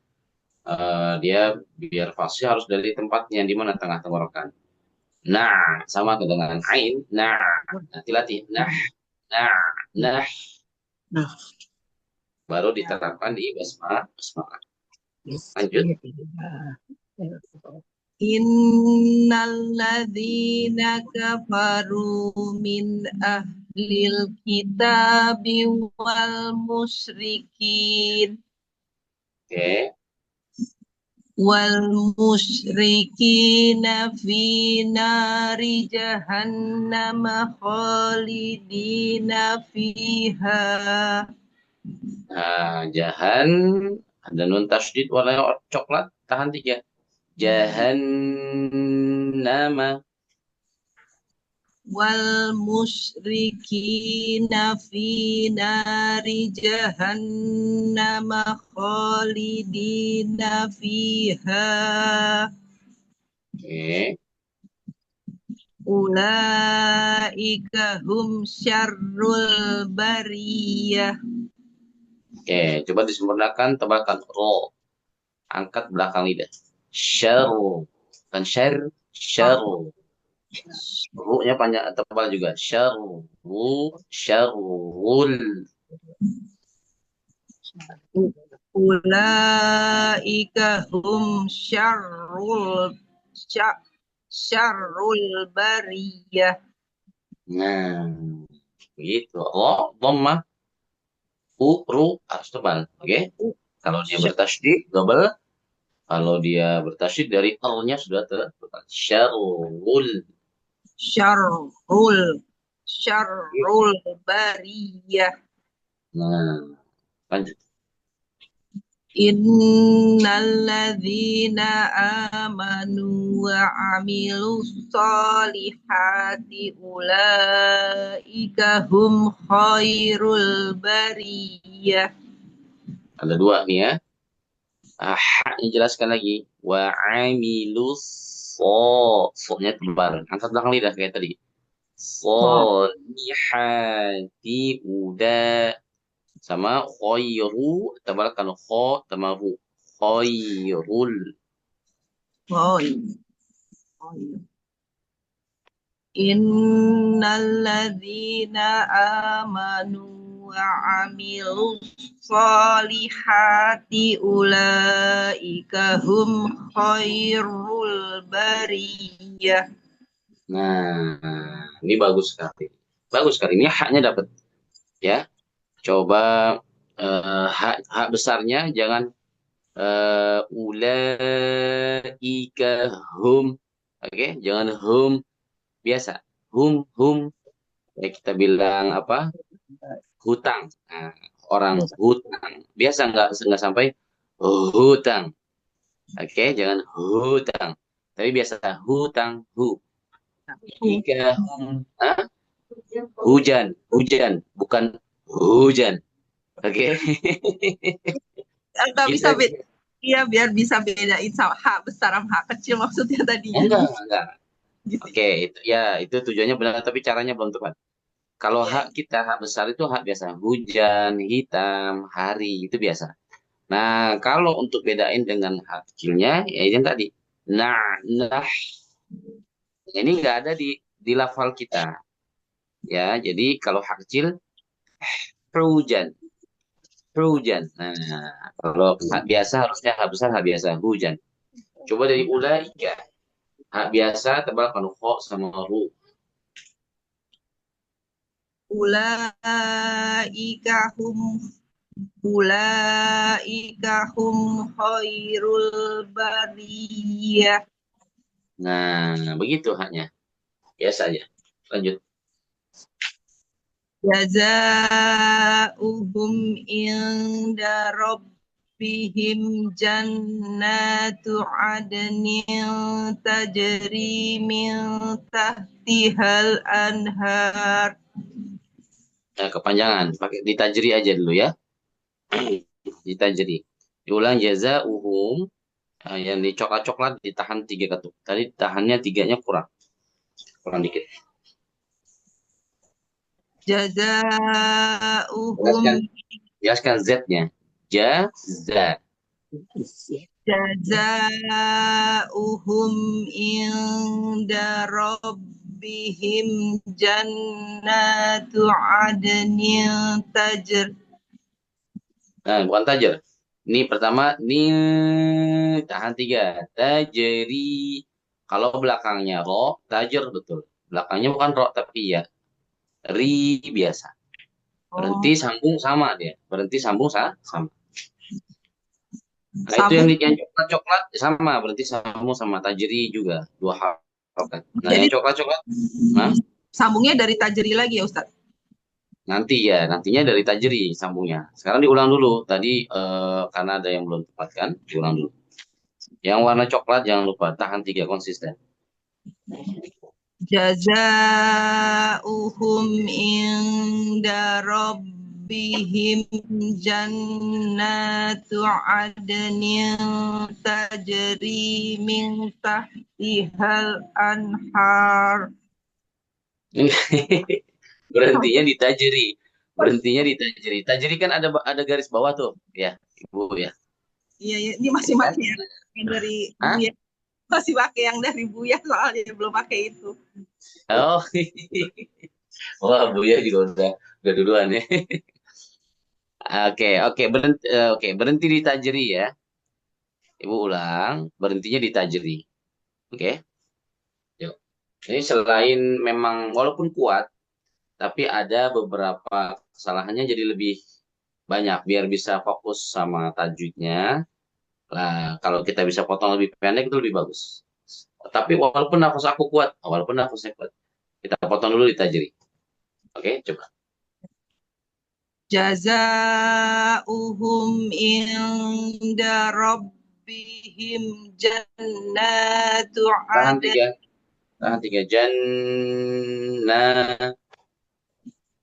Dia biar fasih harus dari tempatnya di mana tengah tenggorokan. Nah, sama dengan ain. Nah, nanti latih. Nah. Baru diterapkan di basmalah. Lanjut. Innalladzina kafaru min ahlil kitabi wal musyrikin wal musyrikina fi nari jahannama khalidina fiha. Nah, jahan ada nun tasydid warna coklat, tahan 3. Jahannama. Wal musyrikina fi nari jahannama khalidina fiha. Ulaika hum syarrul bariyah. Coba disempurnakan, tebalkan ro. Angkat belakang lidah. Syarru. Kan syarru. Ru-nya panjang tebal juga. Syarru. Syarrul. Ulaika hum syarrul bariyah. Nah, begitu. Ro, dhammah. Ru harus tebal. Oke? Kalau dia bertasydid double. Kalau dia bertasydid dari R-nya sudah tebal. Syarrul. Syarrul bariyah. Nah, lanjut. Innalladzina amanu wa amilus solihati ulaika hum khairul bariyah. Ada 2 nih ya. Haknya jelaskan lagi. Wa amilus so-nya tebal. Angkat belakang lidah kayak tadi. Solihati uda. Sama khairu, tebalkan kho sama ru. Khairul. Innalladzina amanu wa amilus solihati ulaika hum khairul bariyah. Nah, ini bagus sekali. Bagus sekali. Ini haknya dapat. Ya. Coba hak besarnya jangan ulaika hum. Oke, jangan hum biasa. Hum. Ya, kita bilang apa? Hutang. Nah, orang hutang. Biasa nggak sampai hutang. Oke, jangan hutang. Tapi biasa hutang, Ika hum. Hujan, bukan hujan. Oke. Nggak bisa beda. Iya, biar bisa bedain sama hak besar sama hak kecil maksudnya tadi. Enggak. Oke, itu tujuannya benar tapi caranya belum tepat. Kalau hak kita, hak besar itu hak biasa. Hujan, hitam, hari, itu biasa. Nah, kalau untuk bedain dengan hak kecilnya, ya yang tadi. Nah. Ini nggak ada di lafal kita. Ya, jadi kalau hak kecil, hujan. Nah, kalau hak biasa harusnya hak besar, hak biasa, hujan. Coba dari ulaika. Hak biasa tebalkan kho sama ru. Ulaika hum khairul bariyah. Nah, begitu haknya. Biasa aja. Lanjut. Jazaa'uhum inda rabbihim jannatu adnin tajri min tahtihal anhar. Nah, kepanjangan. Pakai ditajri aja dulu ya. Ditajri. Diulang jazaa'uhum. Yang di coklat ditahan 3 ketuk. Tadi tahannya 3-nya kurang dikit. Jazaa'uhum. Jelaskan Z-nya. Jaza. Jazaa'uhum inda rabbihim jannatu adnin tajr. Nah, bukan tajr. Ini pertama, tahan 3. Tajri. Kalau belakangnya ro, tajer betul. Belakangnya bukan ro, tapi ya. Ri biasa. Berhenti Oh, sambung sama dia. Berhenti sambung sama. Nah itu sambung. yang coklat-coklat sama. Berhenti sambung sama. Tajri juga. 2 harokat. Nah Jadi yang coklat-coklat. Nah, sambungnya dari tajri lagi ya Ustaz? nantinya dari tajri sambungnya. Sekarang diulang dulu. Tadi karena ada yang belum tepat kan, diulang dulu. Yang warna coklat jangan lupa tahan 3 konsisten. Jazaa'uhum inda rabbihim jannatu adnin tajri min tahtihal anhar. Berhentinya di tajri. Berhentinya di tajri. Tajri kan ada garis bawah tuh, ya, Ibu ya. Iya, iya. Ini masih Kan? pakai yang dari Hah? Buya. Masih pakai yang dari Buya soalnya belum pakai itu. Oh. Wah, Buya juga udah duluan ya. Berhenti di tajri ya. Ibu ulang, berhentinya di tajri. Oke. Yuk. Ini selain memang walaupun kuat, tapi ada beberapa kesalahannya jadi lebih banyak biar bisa fokus sama tajwidnya. Nah, kalau kita bisa potong lebih pendek itu lebih bagus. Tapi walaupun nafas aku kuat, walaupun nafasnya kuat, kita potong dulu di tajri. Oke, coba. Jazaa'uhum inda rabbihim jannatu Tahan adn. 3. Tahan 3. Jannah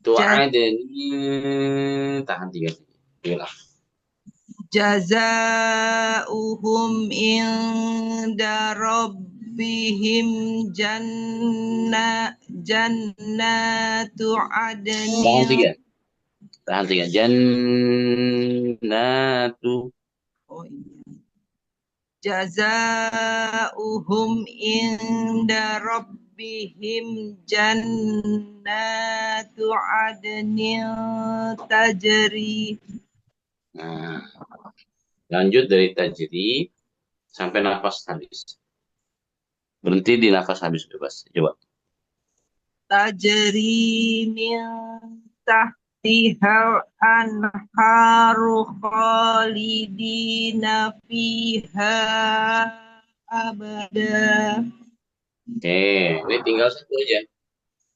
tu'adni. Tahan 3. Ulang. Jazaa'uhum inda rabbihim jannatu Tahan adnin. 3. Tahan 3. Jannatu. Oh iya. Jazaa'uhum inda rabbihim jannatu adnin tajri. Nah, lanjut dari tajri sampai nafas habis. Berhenti di nafas habis bebas. Coba. Tajri min tahtihal anharu khalidina fiha abada. Oke, ini tinggal satu aja.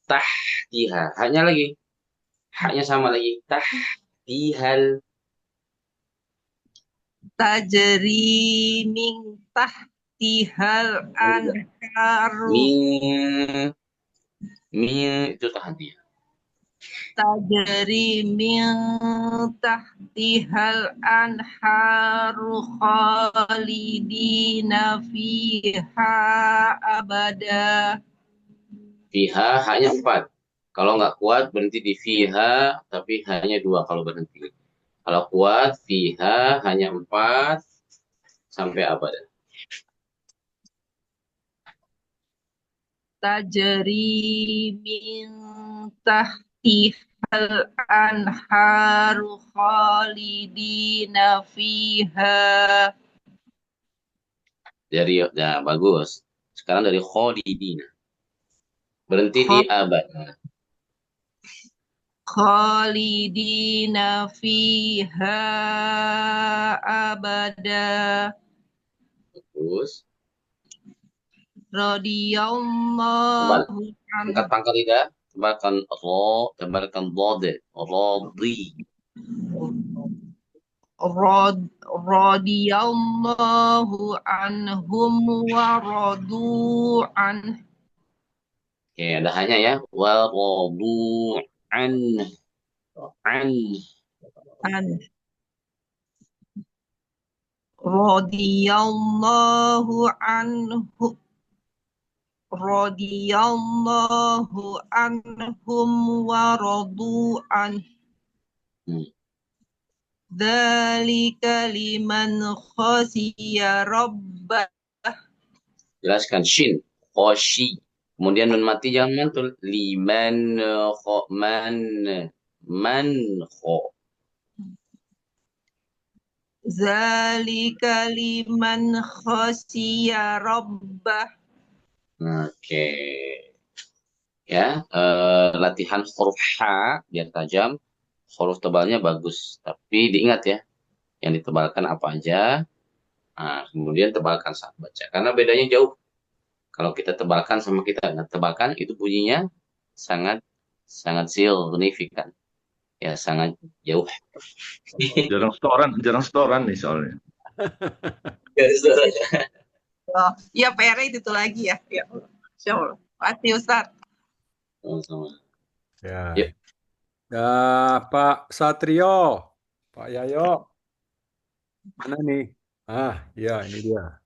Tahtiha. Haknya lagi. Haknya sama lagi. Tahtihal. Tajri min tahtihal anharu. Itu tahan dia. Tajri min tahtihal anharu khalidina fiha abada. Fiha hanya 4. Kalau nggak kuat berhenti di fiha, tapi hanya 2 kalau berhenti. Kalau kuat fiha hanya 4 sampai abada. Tajri min tahtihal anharu khalidina fiha. Nah, bagus. Sekarang dari khalidina. Berhenti di abada. Khalidina fiha abada. Bagus. Radiyallahu Angkat pangkal lidah. Tebarkan ro, tebarkan dode. Rodi. Radiyallahu anhum wa radu an. Oke, ada hanya ya. Wa radu an. Radiyallahu anhu. Radiyallahu anhum wa radu an. Dzalika liman khasiya rabbah. Jelaskan shin, khoshi. Kemudian nun mati jangan mantul. Liman kho man kho. Zalika liman khasyiya rabbah. Oke. Ya, latihan huruf H biar tajam. Huruf tebalnya bagus, tapi diingat ya, yang ditebalkan apa aja. Nah, kemudian tebalkan saat baca. Karena bedanya jauh. Kalau kita tebalkan sama kita nggak tebalkan, itu bunyinya sangat sangat signifikan. Ya, sangat jauh. Jarang setoran nih soalnya. Oh, iya PR itu tuh lagi ya. Ya Allah. Insya Allah. Pasti Ustaz. Sama-sama. Ya. Yuk. Ya, Pak Satrio, Pak Yayo, mana nih? Ah, ya ini dia.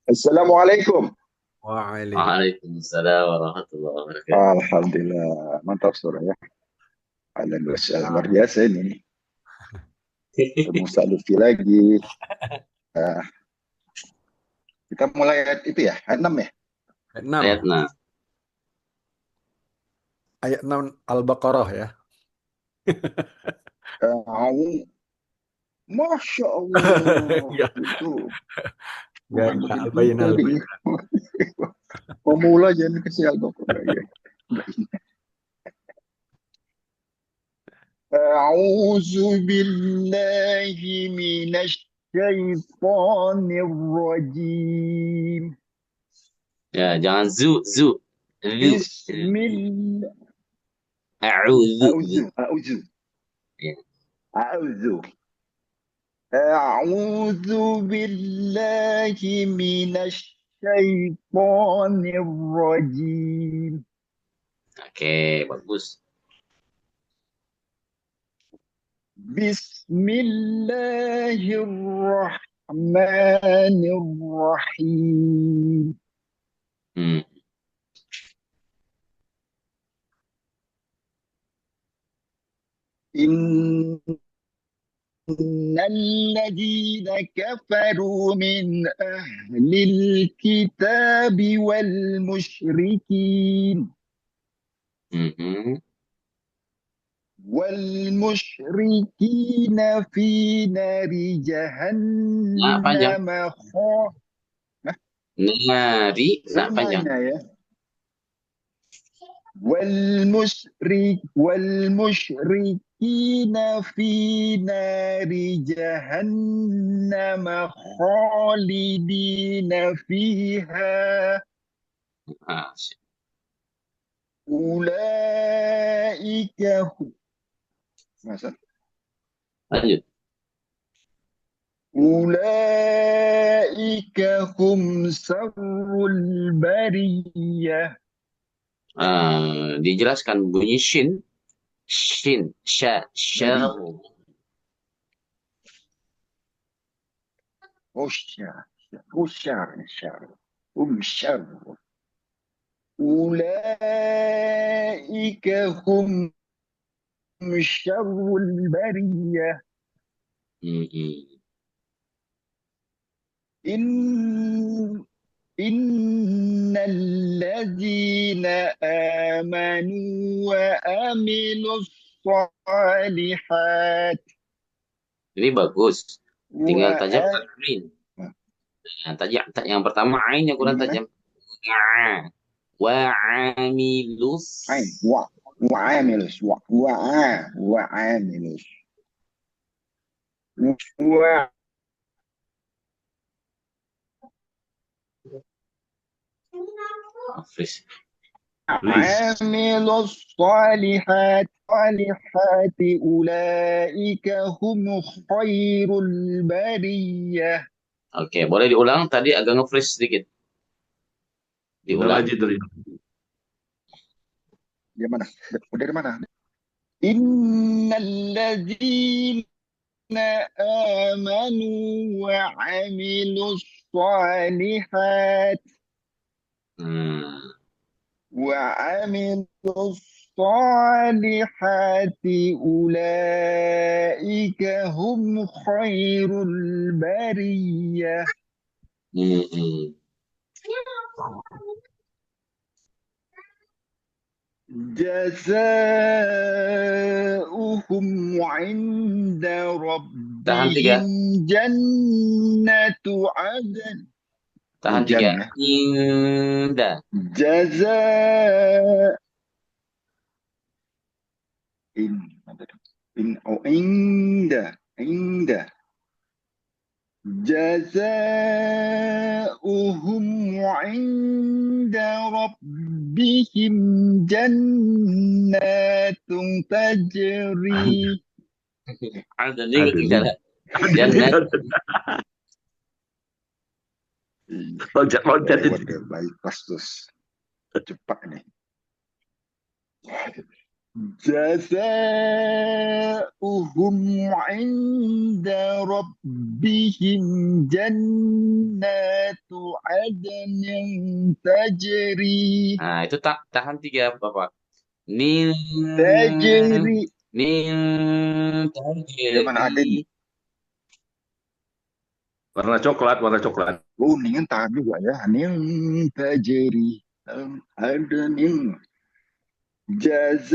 Assalamualaikum. Waalaikumsalam warahmatullahi wabarakatuh. Alhamdulillah, mantap suara ya. Ahlan wa sahlan, luar biasa ini. Musa Lutfi lagi. Kita mulai ayat itu ya, ayat 6 ya? Ayat 6. Ayat 6. Ayat 6 Al-Baqarah ya. Masya Allah. Itu. Enggak, Al-Bayyinah. Pemula jangan kasih Al-Baqarah. أعوذ بالله من الشيطان الرجيم. Ya, jangan zu. Bismillah. A'udzu. Ya. أعوذ بالله من الشيطان الرجيم. Oke, bagus. بسم الله الرحمن الرحيم. إن الذين كفروا من أهل الكتاب والمشركين في نار جهنم panjang. والمشركين في نار جهنم خالدين فيها أولئك هم شر البرية. Dijelaskan bunyi shin, syar. أولئك هم شر البرية. إن الذين آمنوا وعملوا الصالحات. Ini bagus. Tinggal tajam ain. Nah, tajam yang pertama ain yang kurang tajam. Wa'amilus. Wa'amilus. عامل الصالحات أولئك هم خير البرية. Oke, boleh diulang tadi agak nge-freeze sedikit. Diulang. Di mana? Dari mana? Innalladzina amanu wa 'amilus shalihat. وعملوا الصالحات أولئك هم خير البرية. جزاؤهم عند ربهم Tahan 3. ربهم جنة عدن Tahan 3. جنة Indah. جزاء عند جزاؤهم عند ربهم جنات تجري Ada nih Ada tinggal. nih. Jannat. Loncat-loncat itu. Waduh, baik pastus cepat nih. جزاؤهم عند ربهم جنات عدن تجري Nah, itu tahan 3, Bapak. Nin. تجري Nin. Zaman Aden. Warna coklat, warna coklat. Oh, ini kan tahan juga ya. Ning tajri. Ada ning. جزاؤهم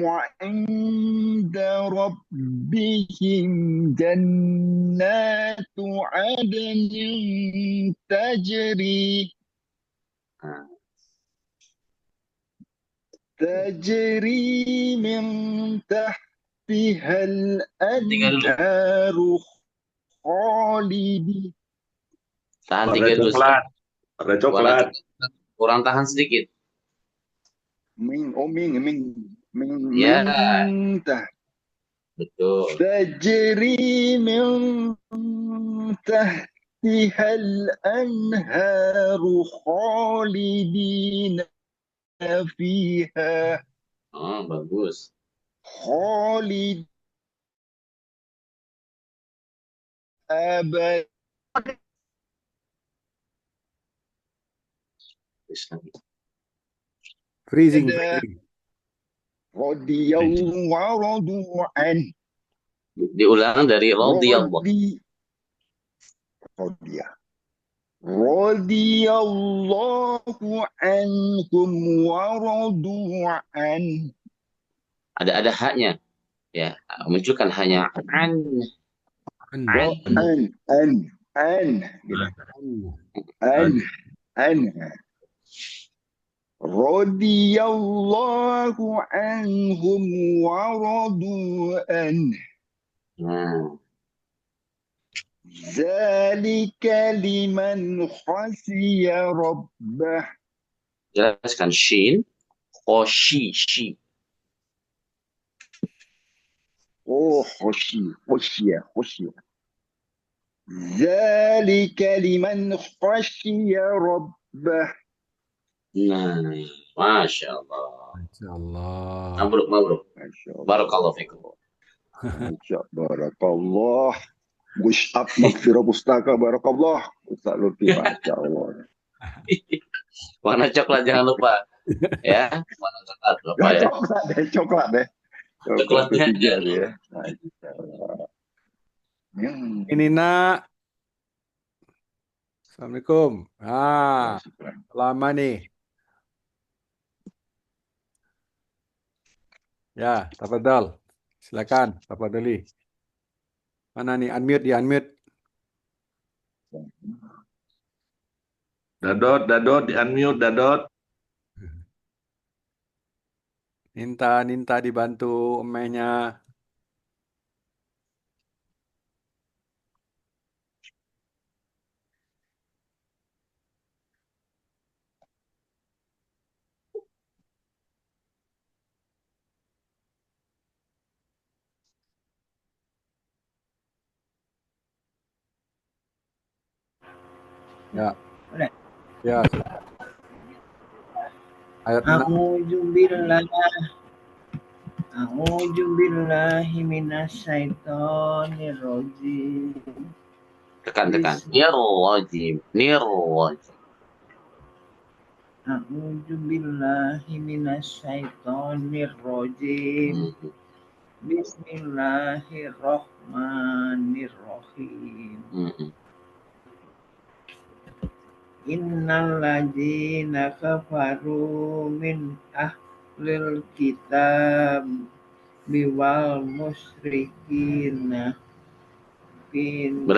عند ربهم جنات عدن تجري من تحتها الأنهار خالدين. Tahan Warna 3 dulu. coklat. Warna coklat. Kurang tahan sedikit. Ming Ya. tah. Betul. تجري من تحتها الأنهار خالدين فيها Oh, bagus. خالد أبدا Freezing. رضي الله ورضوا عنه. Diulang dari radhiyallahu. رضي الله عنهم ورضوا عنه. Ada haknya. Ya, munculkan hanya an. رضي الله عنهم ورضوا عنه. ذلك لمن خشي ربه. Jelaskan shin, shi. Oh, خشي. ذلك لمن خشي ربه. Nah, Masya Allah. Masya Allah. Mabruk. Barakallahu fikum. Barakallah. Wish up maghfirah pustaka barakallah. Ustaz Lutfi, Masya Allah. Warna coklat jangan lupa. Ya, warna coklat lupa ya. Coklat deh. Coklatnya ketiga deh ya. Masya Allah. Ini nak. Assalamualaikum. Lama nih. Ya, tafadhal. Silakan, tafadhali. Mana nih? Unmute. Dadot, di unmute, Dadot. Ninta dibantu emehnya. Ya. Ya. Ayat 6. A'udzu billahi minasyaitonir rajim. Tekan. Nirrajim. A'udzu billahi minasyaitonir rajim. Bismillahirrahmanirrahim. Innal ladzina kafaru min ahlil kitab biwal musyrikina fin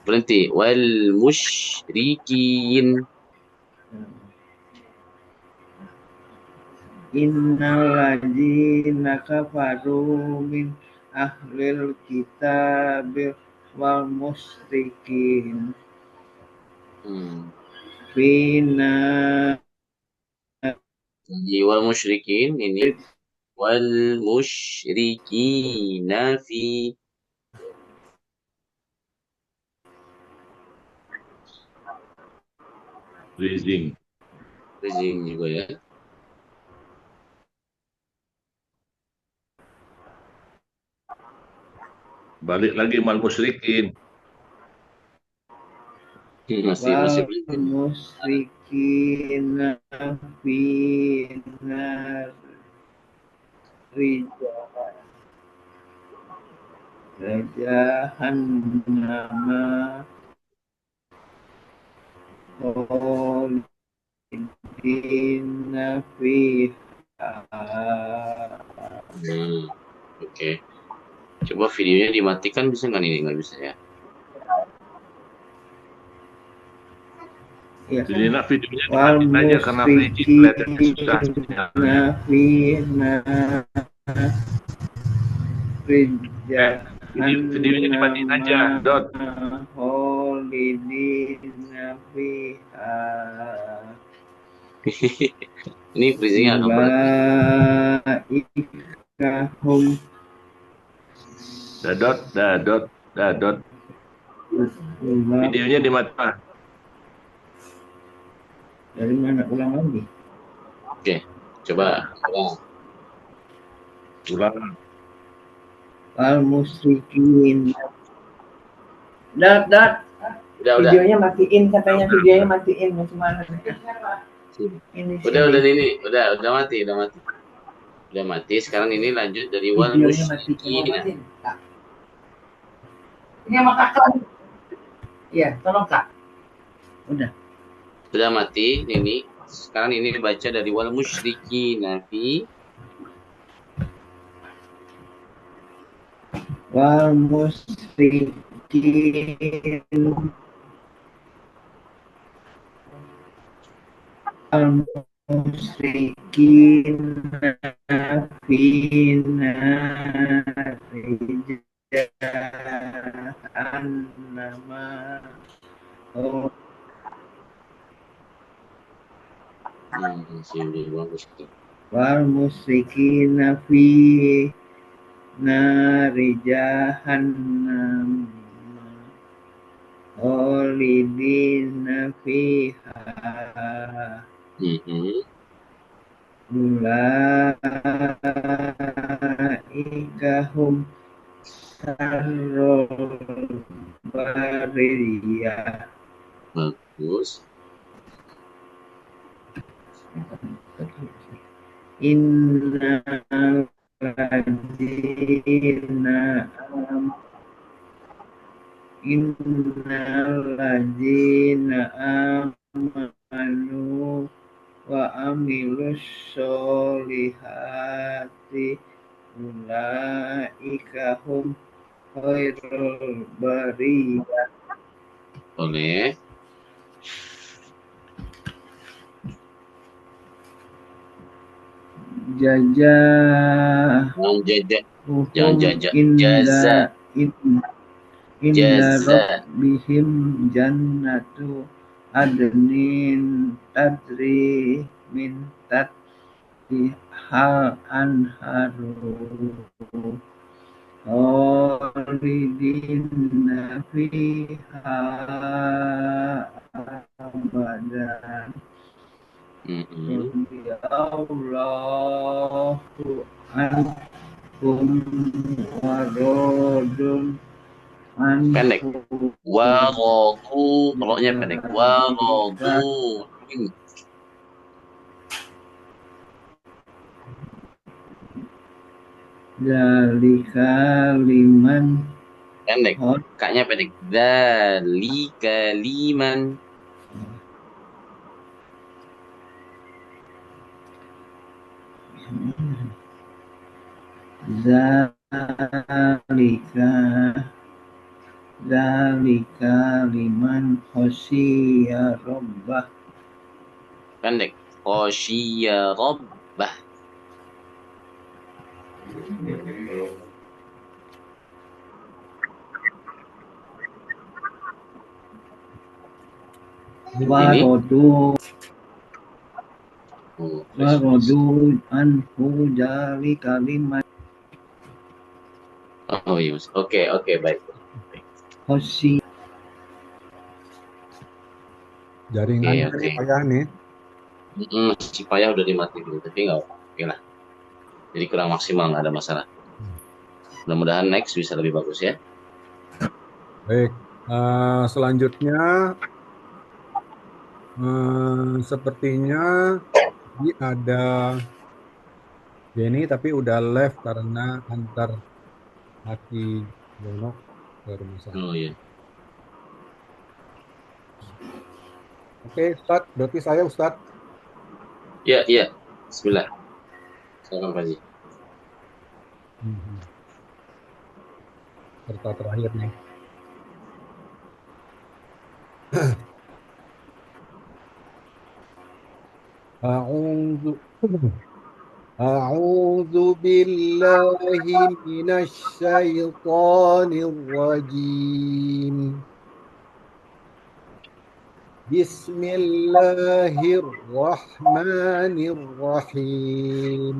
Berhenti. Wal musyrikin. innal ladzina kafaru min ahlil kitab wal musyrikin fina Jadi wal musyrikin ini wal musyrikina fi Freezing. juga ya. Balik lagi mal musyrikin. Masih wal berhenti. musyrikina fina jahannama khalidina fiha. Oke. Coba videonya dimatikan, bisa nggak ini? Nggak bisa ya. Ya. Jadi nak videonya dimatiin aja karena Fiji kelihatannya susah sinyalnya. Videonya dimatiin aja, Dot. Ini freezingnya agak berat. Dadot. Videonya dimatiin. Dari mana? Ulang lagi. Oke, coba. Ulang. Al-musyrikin. Dat. Udah. Videonya matiin, katanya videonya matiin. Gimana? Ini Udah ini. Udah mati. Udah mati. Sekarang ini lanjut dari wal musyrikin. Ini sama kakak. Iya, tolong kak. Udah mati ini. Sekarang ini baca dari wal musyrikin fi wal musyrikin fina jahannama wal musyrikina fi nari jahannam khalidina fiha ulaika hum syarrul bariyah. Bagus. Innal ladzina amanu wa amilus solihati ulaika hum khairul bariyah. Boleh. Jaza inda rabbihim jannatu adnin tadri min tahtihal anharu khalidina fiha abadan. Allahu anhum waradun pendek. Waradu, koloknya pendek. Waradu. Dzalika liman pendek. Kaknya pendek. Dzalika liman. Zalika liman khosyiya rabbah. Pendek. Khosyiya rabbah. Warodu anhu zalika liman Oh iya, oke, baik. khosyi. Jaringannya Oke. nih payah nih. Si payah udah dimatiin dulu, tapi nggak oke lah. Jadi kurang maksimal, nggak ada masalah. Mudah-mudahan next bisa lebih bagus ya. Baik, selanjutnya sepertinya ini ada Jenny tapi udah left karena antar Aki Yono ke rumah sakit. Oh iya. Oke, Ustadz, berarti saya Ustadz. Iya. Bismillah. Silakan Pak Haji. Serta terakhir nih. أعوذ بالله من الشيطان الرجيم بسم الله الرحمن الرحيم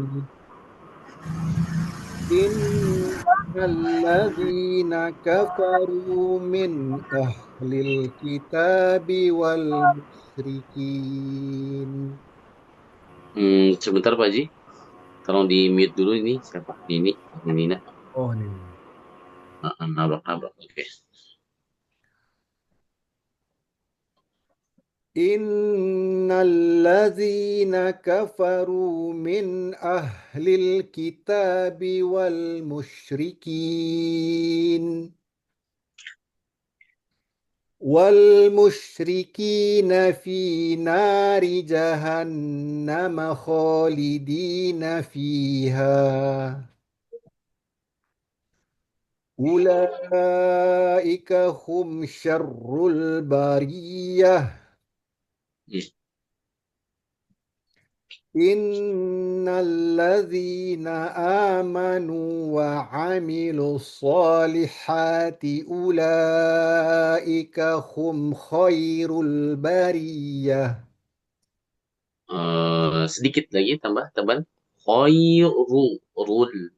إن الذين كفروا من أهل الكتاب والمشركين. Sebentar Pak Haji. Tolong di mute dulu ini siapa? Ini Nina. Oh, ini. Nabrak. Oke. Innalladzina kafaru min ahlil kitabi wal musyrikina fi nari jahannam khalidina fiha. Ulaika hum syarrul bariyah. Innalladzina amanu wa amilus solihati ulaika hum khairul bariyah. Sedikit lagi tambah. Khairul.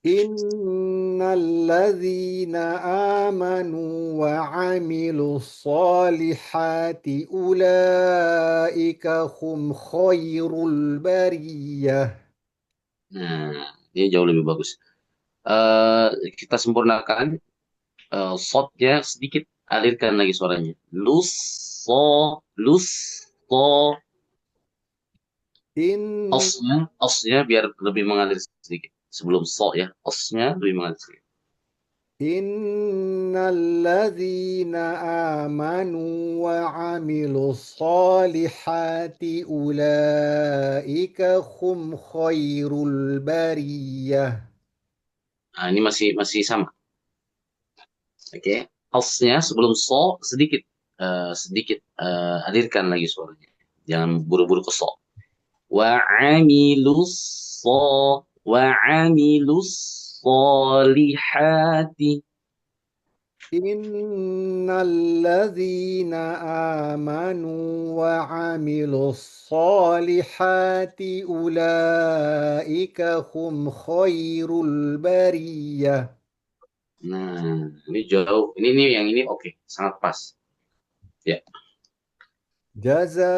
Innalladzina amanu wa amilus solihati ulaika hum khairul bariyah. Nah, ini jauh lebih bagus. Kita sempurnakan shotnya sedikit, alirkan lagi suaranya. Lus so. Osnya biar lebih mengalir sedikit. Sebelum so ya, osnya lebih mengalir sedikit. Innalladzina amanu wa amilus solihati ulaika hum khairul bariyah. Nah, ini masih sama. Oke, osnya sebelum so sedikit alirkan lagi suaranya. Jangan buru-buru ke so. Wa amilus solihati. Innalladzina amanu wa amilus solihati ulaika hum khairul bariyah. Nah, ini jauh. Ini yang ini oke, sangat pas. Ya. Jazaohum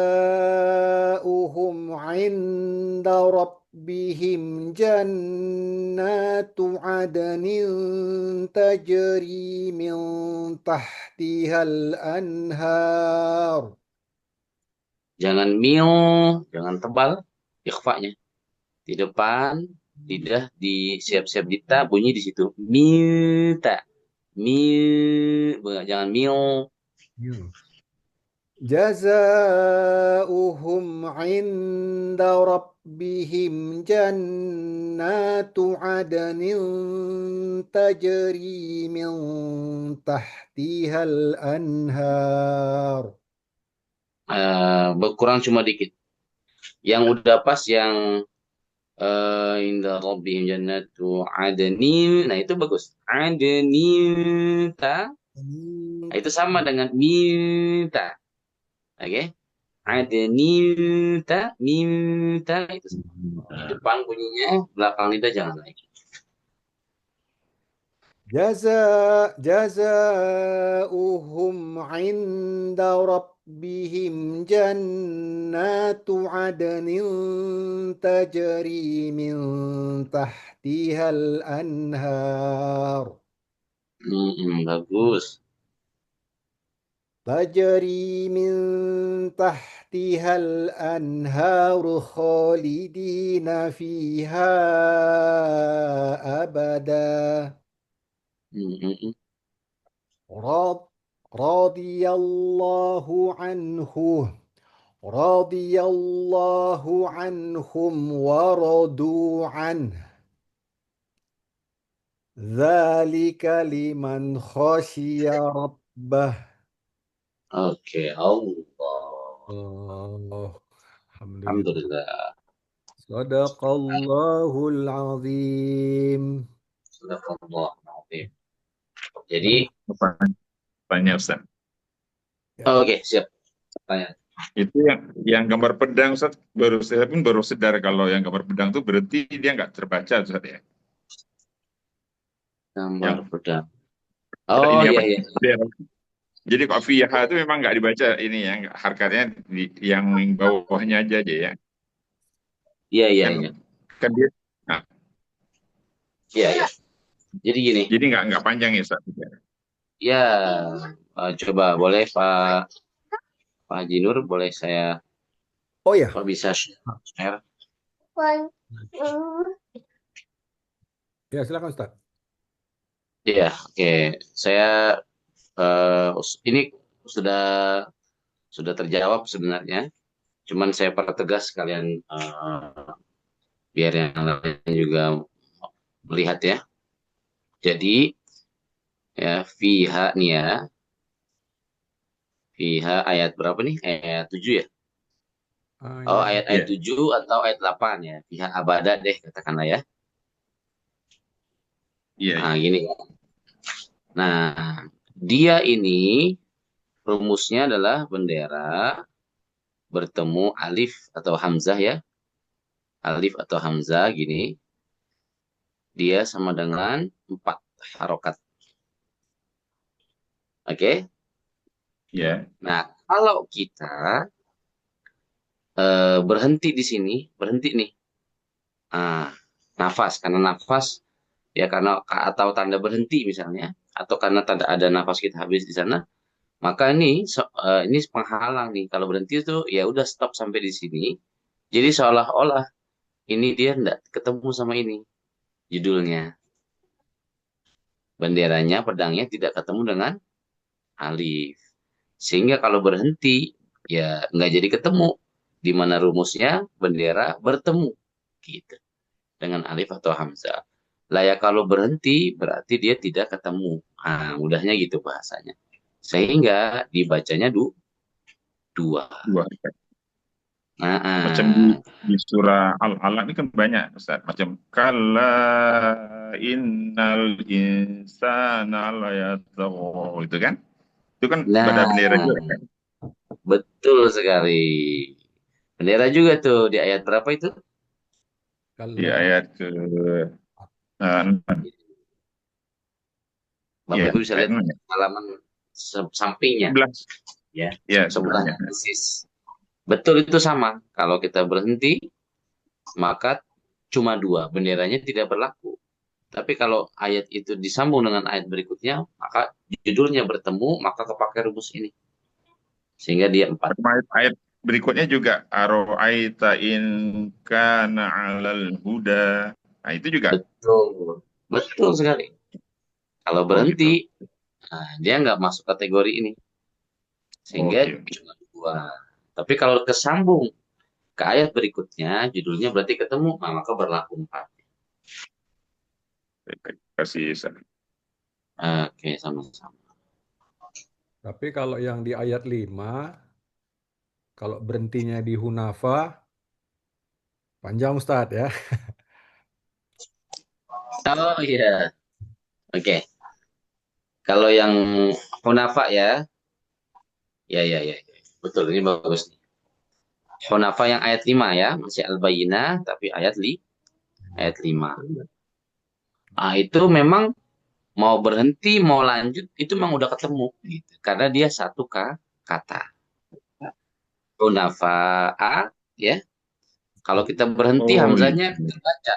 'inda rabbihim jannatu 'adnin tajri min tahtihal anhar. Jangan jangan tebal ikhfanya. Di depan lidah siap-siap dita, bunyi di situ. Milta. Jangan mil. جزاؤهم عند ربهم جنات عدن تجري من تحتها الأنهار. Berkurang cuma dikit. Yang udah pas yang inda rabbihim jannatu adnin. Nah, itu bagus. Adninta. Nah, itu sama dengan minta. Oke. Adninta, minta itu depan bunyinya, belakang lidah jangan lagi. جزاؤهم عند ربهم جنات عدن تجري من تحتها الأنهار Bagus. تجري من تحتها الأنهار خالدين فيها أبدا رضي الله عنهم ورضوا عنه ذلك لمن خشي ربه. Oke, Allah. Alhamdulillah. Sadaqallahul azim. Sadaqallahul azim. Jadi, Tanya Ustaz. oke, siap. Tanya. Itu yang gambar pedang Ustaz, saya pun baru sadar kalau yang gambar pedang itu berarti dia nggak terbaca Ustaz ya. Gambar pedang. Oh Ini iya apa? iya. Jadi kok fiha itu memang nggak dibaca ini ya, harkatnya yang bawahnya aja ya. Iya iya iya. Kan dia. Nah. Iya iya. Jadi gini. Jadi nggak panjang ya Ustaz. Ya, coba boleh Pak Haji Nur, boleh saya bisa share? Ya, silakan Ustaz. Iya, oke. Saya ini sudah terjawab sebenarnya. Cuman saya pertegas kalian biar yang lain juga melihat ya. Jadi ya fiha nih ya. Fiha ayat berapa nih? Ayat 7 ya? Oh, ayat 7 atau ayat 8 ya. Fiha abada deh katakanlah ya. Iya. Nah, gini kan. Nah, dia ini rumusnya adalah bendera bertemu alif atau hamzah ya. Alif atau hamzah gini. Dia sama dengan 4 harokat. Oke? Ya. Nah, kalau kita berhenti di sini, berhenti nih. Nafas, karena nafas ya karena atau tanda berhenti misalnya, atau karena tanda ada nafas kita habis di sana, maka ini penghalang nih. Kalau berhenti itu ya udah stop sampai di sini. Jadi seolah-olah ini dia enggak ketemu sama ini judulnya. Benderanya, pedangnya tidak ketemu dengan alif. Sehingga kalau berhenti ya nggak jadi ketemu. Di mana rumusnya bendera bertemu gitu dengan alif atau hamzah. Lah ya kalau berhenti berarti dia tidak ketemu. Mudahnya gitu bahasanya. Sehingga dibacanya dua. Macam di surah Al-Alaq ini kan banyak Ustaz. Macam kalla innal insana layatgha itu kan? Itu kan pada bendera juga kan? Betul sekali. Bendera juga tuh di ayat berapa itu? Di ayat ke Bapak Ibu bisa lihat halaman sampingnya. Ya, sebelahnya persis. Betul itu sama. Kalau kita berhenti, maka cuma 2. Benderanya tidak berlaku. Tapi kalau ayat itu disambung dengan ayat berikutnya, maka judulnya bertemu, maka kepakai rumus ini. Sehingga dia 4. Ayat berikutnya juga aro'aita in kana 'alal huda. Nah, itu juga. Betul. Betul sekali. Kalau berhenti, dia nggak masuk kategori ini. Sehingga cuma Wah. Tapi kalau kesambung ke ayat berikutnya, judulnya berarti ketemu, nah, maka berlaku 4. Baik, kasih Ustaz. Oke, sama-sama. Tapi kalau yang di ayat 5, kalau berhentinya di hunafa, panjang Ustadz ya. Oh iya, oke. Kalau yang Hunafa ya, ya. Betul, ini bagus nih. Hunafa yang ayat 5 ya, masih Al-Bayyinah, tapi ayat 5. Ah, itu memang mau berhenti, mau lanjut, itu memang udah ketemu. Gitu. Karena dia satu kata. Hunafa, ya. Kalau kita berhenti, Oh hamzahnya iya. terbaca.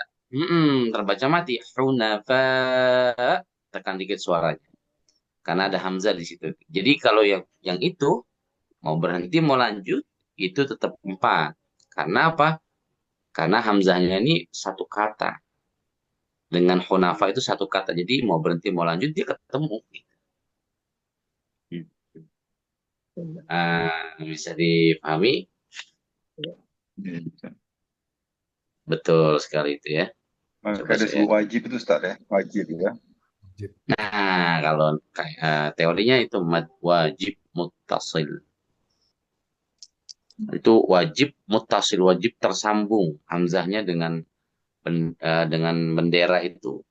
Terbaca mati. Hunafa, tekan dikit suaranya. Karena ada hamzah di situ. Jadi kalau yang itu, mau berhenti, mau lanjut, itu tetap 4. Karena apa? Karena hamzahnya ini satu kata. Dengan hunafa itu satu kata. Jadi mau berhenti, mau lanjut, dia ketemu. Bisa dipahami? Betul sekali itu ya. Maka Coba ada saya. wajib itu Ustaz ya, wajib ya. Nah, kalau teorinya itu mad wajib muttasil. Itu wajib muttasil, wajib tersambung. Hamzahnya dengan bendera itu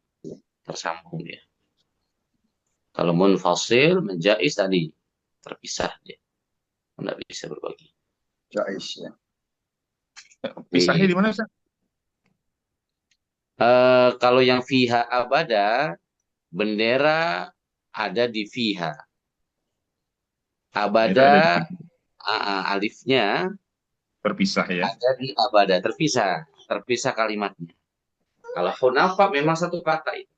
tersambung dia. Kalau munfasil, menjais tadi terpisah dia. Tidak bisa berbagi. Jais ya. Pisahnya di mana Ustaz? Kalau yang fiha abada, bendera ada di fiha. Abada, alifnya terpisah ya. ada di abada, terpisah kalimatnya. Kalau hunafa memang satu kata itu.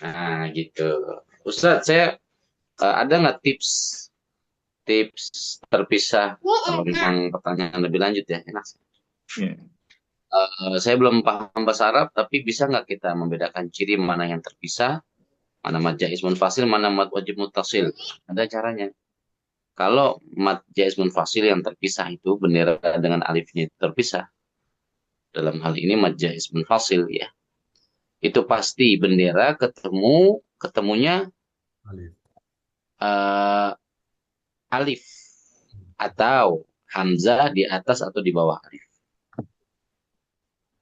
Nah, gitu. Ustadz, saya ada nggak tips terpisah kalau memang pertanyaan lebih lanjut ya? Enak. Saya belum paham bahasa Arab, tapi bisa nggak kita membedakan ciri mana yang terpisah, mana mad jaiz munfasil, mana mad wajib muttasil? Ada caranya. Kalau mad jaiz munfasil yang terpisah itu bendera dengan alifnya itu terpisah. Dalam hal ini mad jaiz munfasil ya. Itu pasti bendera ketemunya alif atau hamzah di atas atau di bawah alif.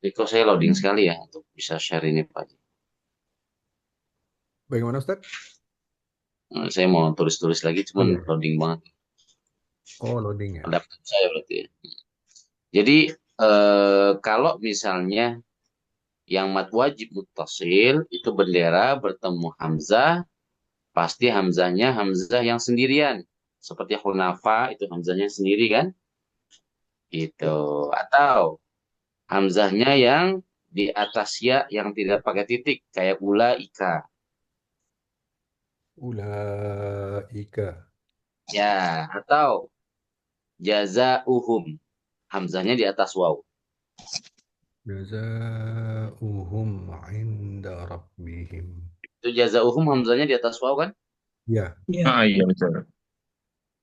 Jadi kok saya loading sekali ya untuk bisa share ini Pak. Bagaimana Ustaz? Saya mau tulis-tulis lagi, cuman loading banget. Oh, loading ya. Ada saya berarti ya. Jadi kalau misalnya yang mad wajib muttasil itu bendera bertemu hamzah, pasti hamzahnya hamzah yang sendirian. Seperti hunafa itu hamzahnya sendiri kan? Gitu. Atau hamzahnya yang di atas ya yang tidak pakai titik kayak ulaika. Ulaika. Ya, atau jazaohum. Hamzahnya di atas waw. Jazaohum 'inda rabbihim. Itu jazaohum hamzahnya di atas waw kan? Ya. Iya betul.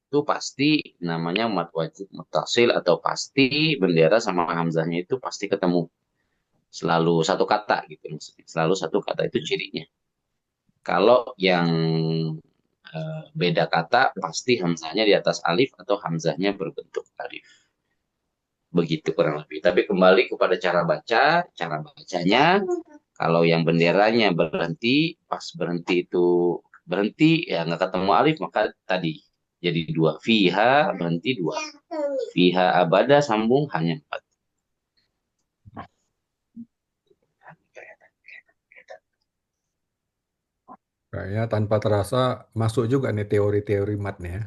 Itu pasti namanya mad wajib muttasil atau pasti bendera sama hamzahnya itu pasti ketemu. Selalu satu kata gitu maksudnya. Selalu satu kata itu cirinya. Kalau yang beda kata pasti hamzahnya di atas alif atau hamzahnya berbentuk alif. Begitu kurang lebih. Tapi kembali kepada cara baca, cara bacanya kalau yang benderanya berhenti, pas berhenti itu berhenti ya nggak ketemu alif maka tadi jadi 2. Fiha berhenti 2. Fiha abada sambung hanya 4. Kayaknya tanpa terasa masuk juga nih teori-teori matnya.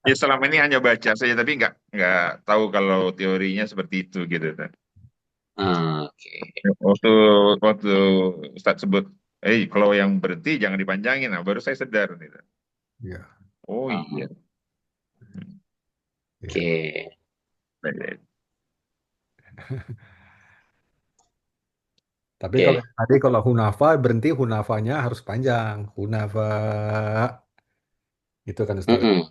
Ya selama ini hanya baca saja tapi nggak tahu kalau teorinya seperti itu gitu kan. Oke. Waktu Ustadz sebut, kalau yang berhenti jangan dipanjangin, nah baru saya sadar gitu. Iya. Oh iya. Oke. Baik. Tapi kalau tadi kalau hunafa berhenti hunafanya harus panjang. Hunafa. Itu kan Ustaz. Mm-mm.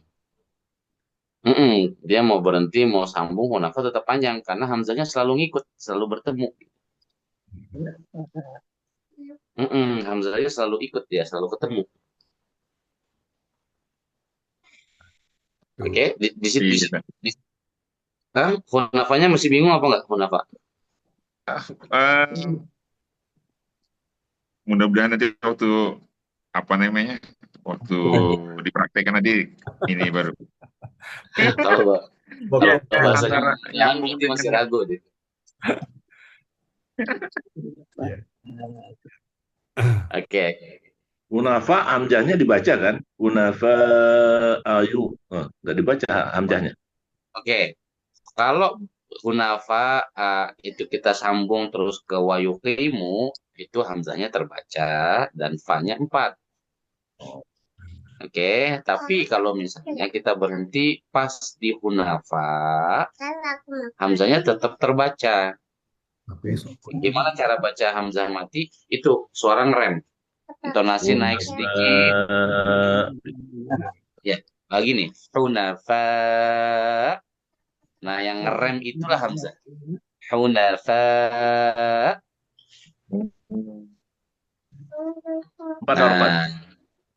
Mm-mm. Dia mau berhenti, mau sambung, hunafa tetap panjang karena hamzahnya selalu ngikut, selalu bertemu. Hamzahnya selalu ikut dia, selalu ketemu. Tuh. Oke, di situ Iya. sekarang hunafanya masih bingung apa enggak hunafa? Eh, mudah-mudahan nanti waktu apa namanya, waktu dipraktekkan nanti ini baru. Kalau Pokoknya bahasanya Antara jangan yang berarti masih ragu deh. ya. Oke. Hunafa hamzahnya dibaca kan? Hunafa ayu. Nggak dibaca hamzahnya. Oke. Kalau hunafa itu kita sambung terus ke wayuqimu, itu hamzahnya terbaca dan fa-nya 4. Oke, tapi kalau misalnya kita berhenti pas di hunafa, hamzahnya tetap terbaca. Gimana cara baca hamzah mati? Itu suara ngerem. Intonasi naik sedikit. Ya, lagi nih. Hunafa. Nah, yang ngerem itulah hamzah. Hunafa. 4 harokat. Nah,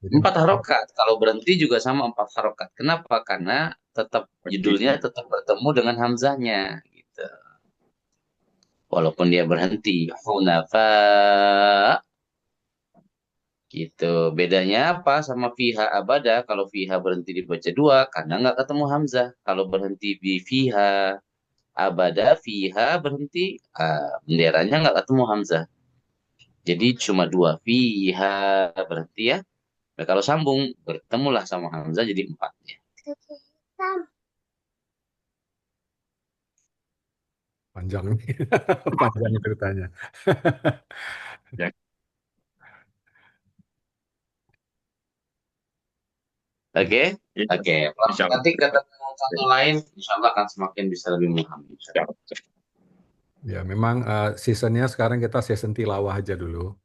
4 harokat. Kalau berhenti juga sama 4 harokat. Kenapa? Karena tetap judulnya tetap bertemu dengan hamzahnya. Gitu. Walaupun dia berhenti. Hunafa. Gitu. Bedanya apa sama fiha abada? Kalau fiha berhenti dibaca 2, karena nggak ketemu hamzah. Kalau berhenti di fiha abada, fiha berhenti, benderanya nggak ketemu hamzah. Jadi cuma 2, fiha berhenti ya. Nah, kalau sambung, bertemulah sama hamzah jadi 4 ya. Panjang nih. Panjang ceritanya. Ya. Oke? Iya. Oke. Insya Allah. Nanti ketemu satu lain, insya Allah akan semakin bisa lebih memahami. Ya, memang seasonnya sekarang kita season tilawah aja dulu.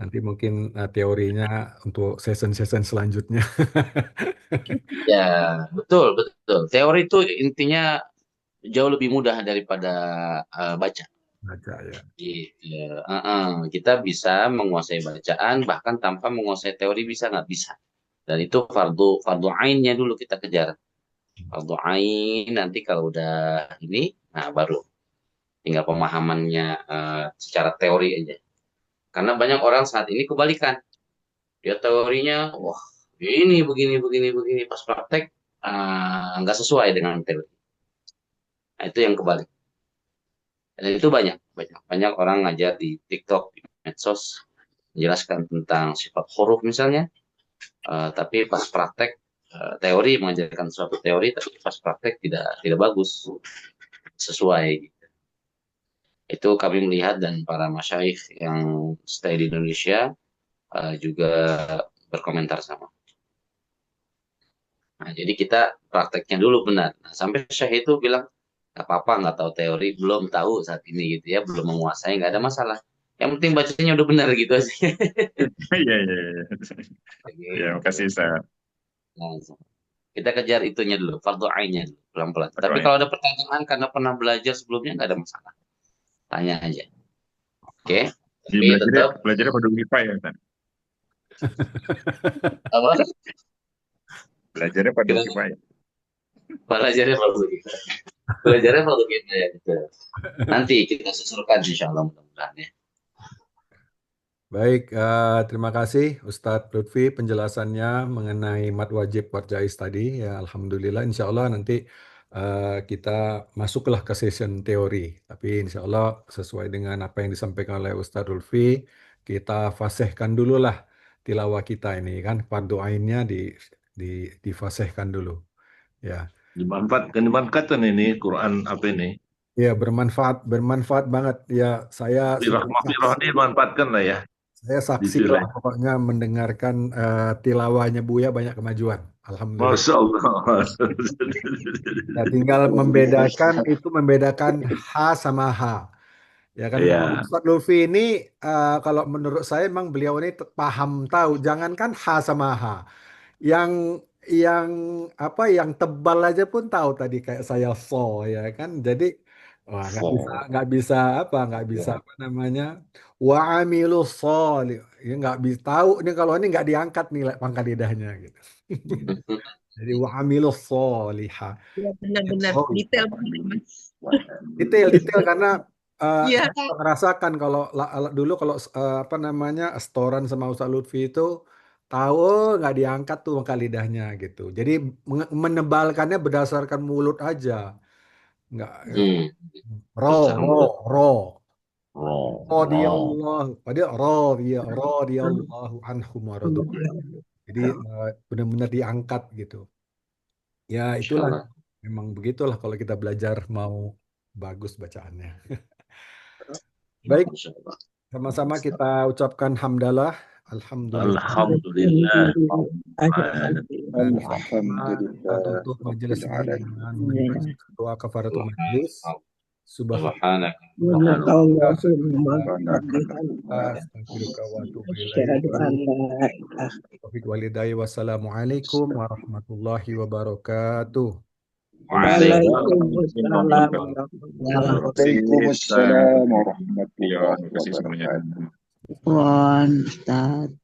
Nanti mungkin teorinya untuk season-season selanjutnya. Ya, betul, betul. Teori itu intinya jauh lebih mudah daripada baca. Baca ya. Gitu. Kita bisa menguasai bacaan, bahkan tanpa menguasai teori bisa nggak bisa. Dan itu fardu ainnya dulu kita kejar. Fardu ain nanti kalau udah ini, nah baru tinggal pemahamannya secara teori aja. Karena banyak orang saat ini kebalikan. Dia teorinya, wah ini begini, pas praktek nggak sesuai dengan teori. Nah, itu yang kebalik. Dan itu banyak orang ngajar di TikTok, di medsos, menjelaskan tentang sifat huruf misalnya, tapi pas praktek teori mengajarkan suatu teori, tapi pas praktek tidak bagus, sesuai. Itu kami melihat dan para masyayikh yang stay di Indonesia juga berkomentar sama. Nah, jadi kita prakteknya dulu benar. Nah, sampai Syekh itu bilang, nggak apa-apa, nggak tahu teori, belum tahu saat ini gitu ya, belum menguasai, nggak ada masalah. Yang penting bacanya udah benar gitu aja. Iya. Ya, makasih Ustaz. Nah, kita kejar itunya dulu, fardu ainnya dulu, pelan-pelan. Fardu Tapi ain. kalau ada pertanyaan karena pernah belajar sebelumnya, nggak ada masalah. Tanya aja. Oke? Tapi tetap Belajarnya pada WiFi ya Ustaz. apa? Belajarnya pada WiFi. Belajarnya fardu kita. Belajarnya fardu kita ya. Gitu. Nanti kita susulkan insya Allah mudah-mudahan ya. Baik, terima kasih Ustadz Lutfi penjelasannya mengenai mat wajib wat jaiz tadi. Ya, Alhamdulillah, insya Allah nanti kita masuklah ke session teori. Tapi insya Allah sesuai dengan apa yang disampaikan oleh Ustadz Lutfi, kita fasihkan dulu lah tilawah kita ini kan, fardu ainnya difasihkan dulu. Ya. Dimanfaatkan ini Quran apa ini? Ya, bermanfaat banget. Ya, saya Firah dimanfaatkan lah ya. Saya saksi lah pokoknya mendengarkan tilawahnya Buya banyak kemajuan. Alhamdulillah. Masya Allah. Nah, tinggal membedakan H sama H. Ya kan, Iya. Ustadz Lutfi ini kalau menurut saya memang beliau ini paham tahu. Jangankan H sama H. Yang yang apa yang tebal aja pun tahu tadi kayak saya so ya kan. Jadi wah nggak bisa nggak bisa apa namanya wa amilu sholih. Ya nggak bisa tahu nih kalau ini nggak diangkat nih pangkat lidahnya gitu. Jadi wa amilu sholihah. Ya, benar-benar Oh, detail banget, Mas. detail karena Iya, saya merasakan kalau dulu kalau apa namanya setoran sama Ustaz Lutfi itu tahu nggak diangkat tuh angka lidahnya gitu. Jadi menebalkannya berdasarkan mulut aja, nggak ro ro radhiyallahu padahal radhiyallahu anhum wa radu. Jadi benar-benar diangkat gitu. Ya itulah memang begitulah kalau kita belajar mau bagus bacaannya. Baik, sama-sama kita ucapkan hamdalah. Alhamdulillah. Alhamdulillah. Dan kita tutup majelis ini dengan doa kafaratul majelis. Subhanallah. Wassalamualaikum warahmatullahi wabarakatuh. Waalaikumsalam warahmatullahi wabarakatuh. Terima kasih semuanya. Wan, Ustaz.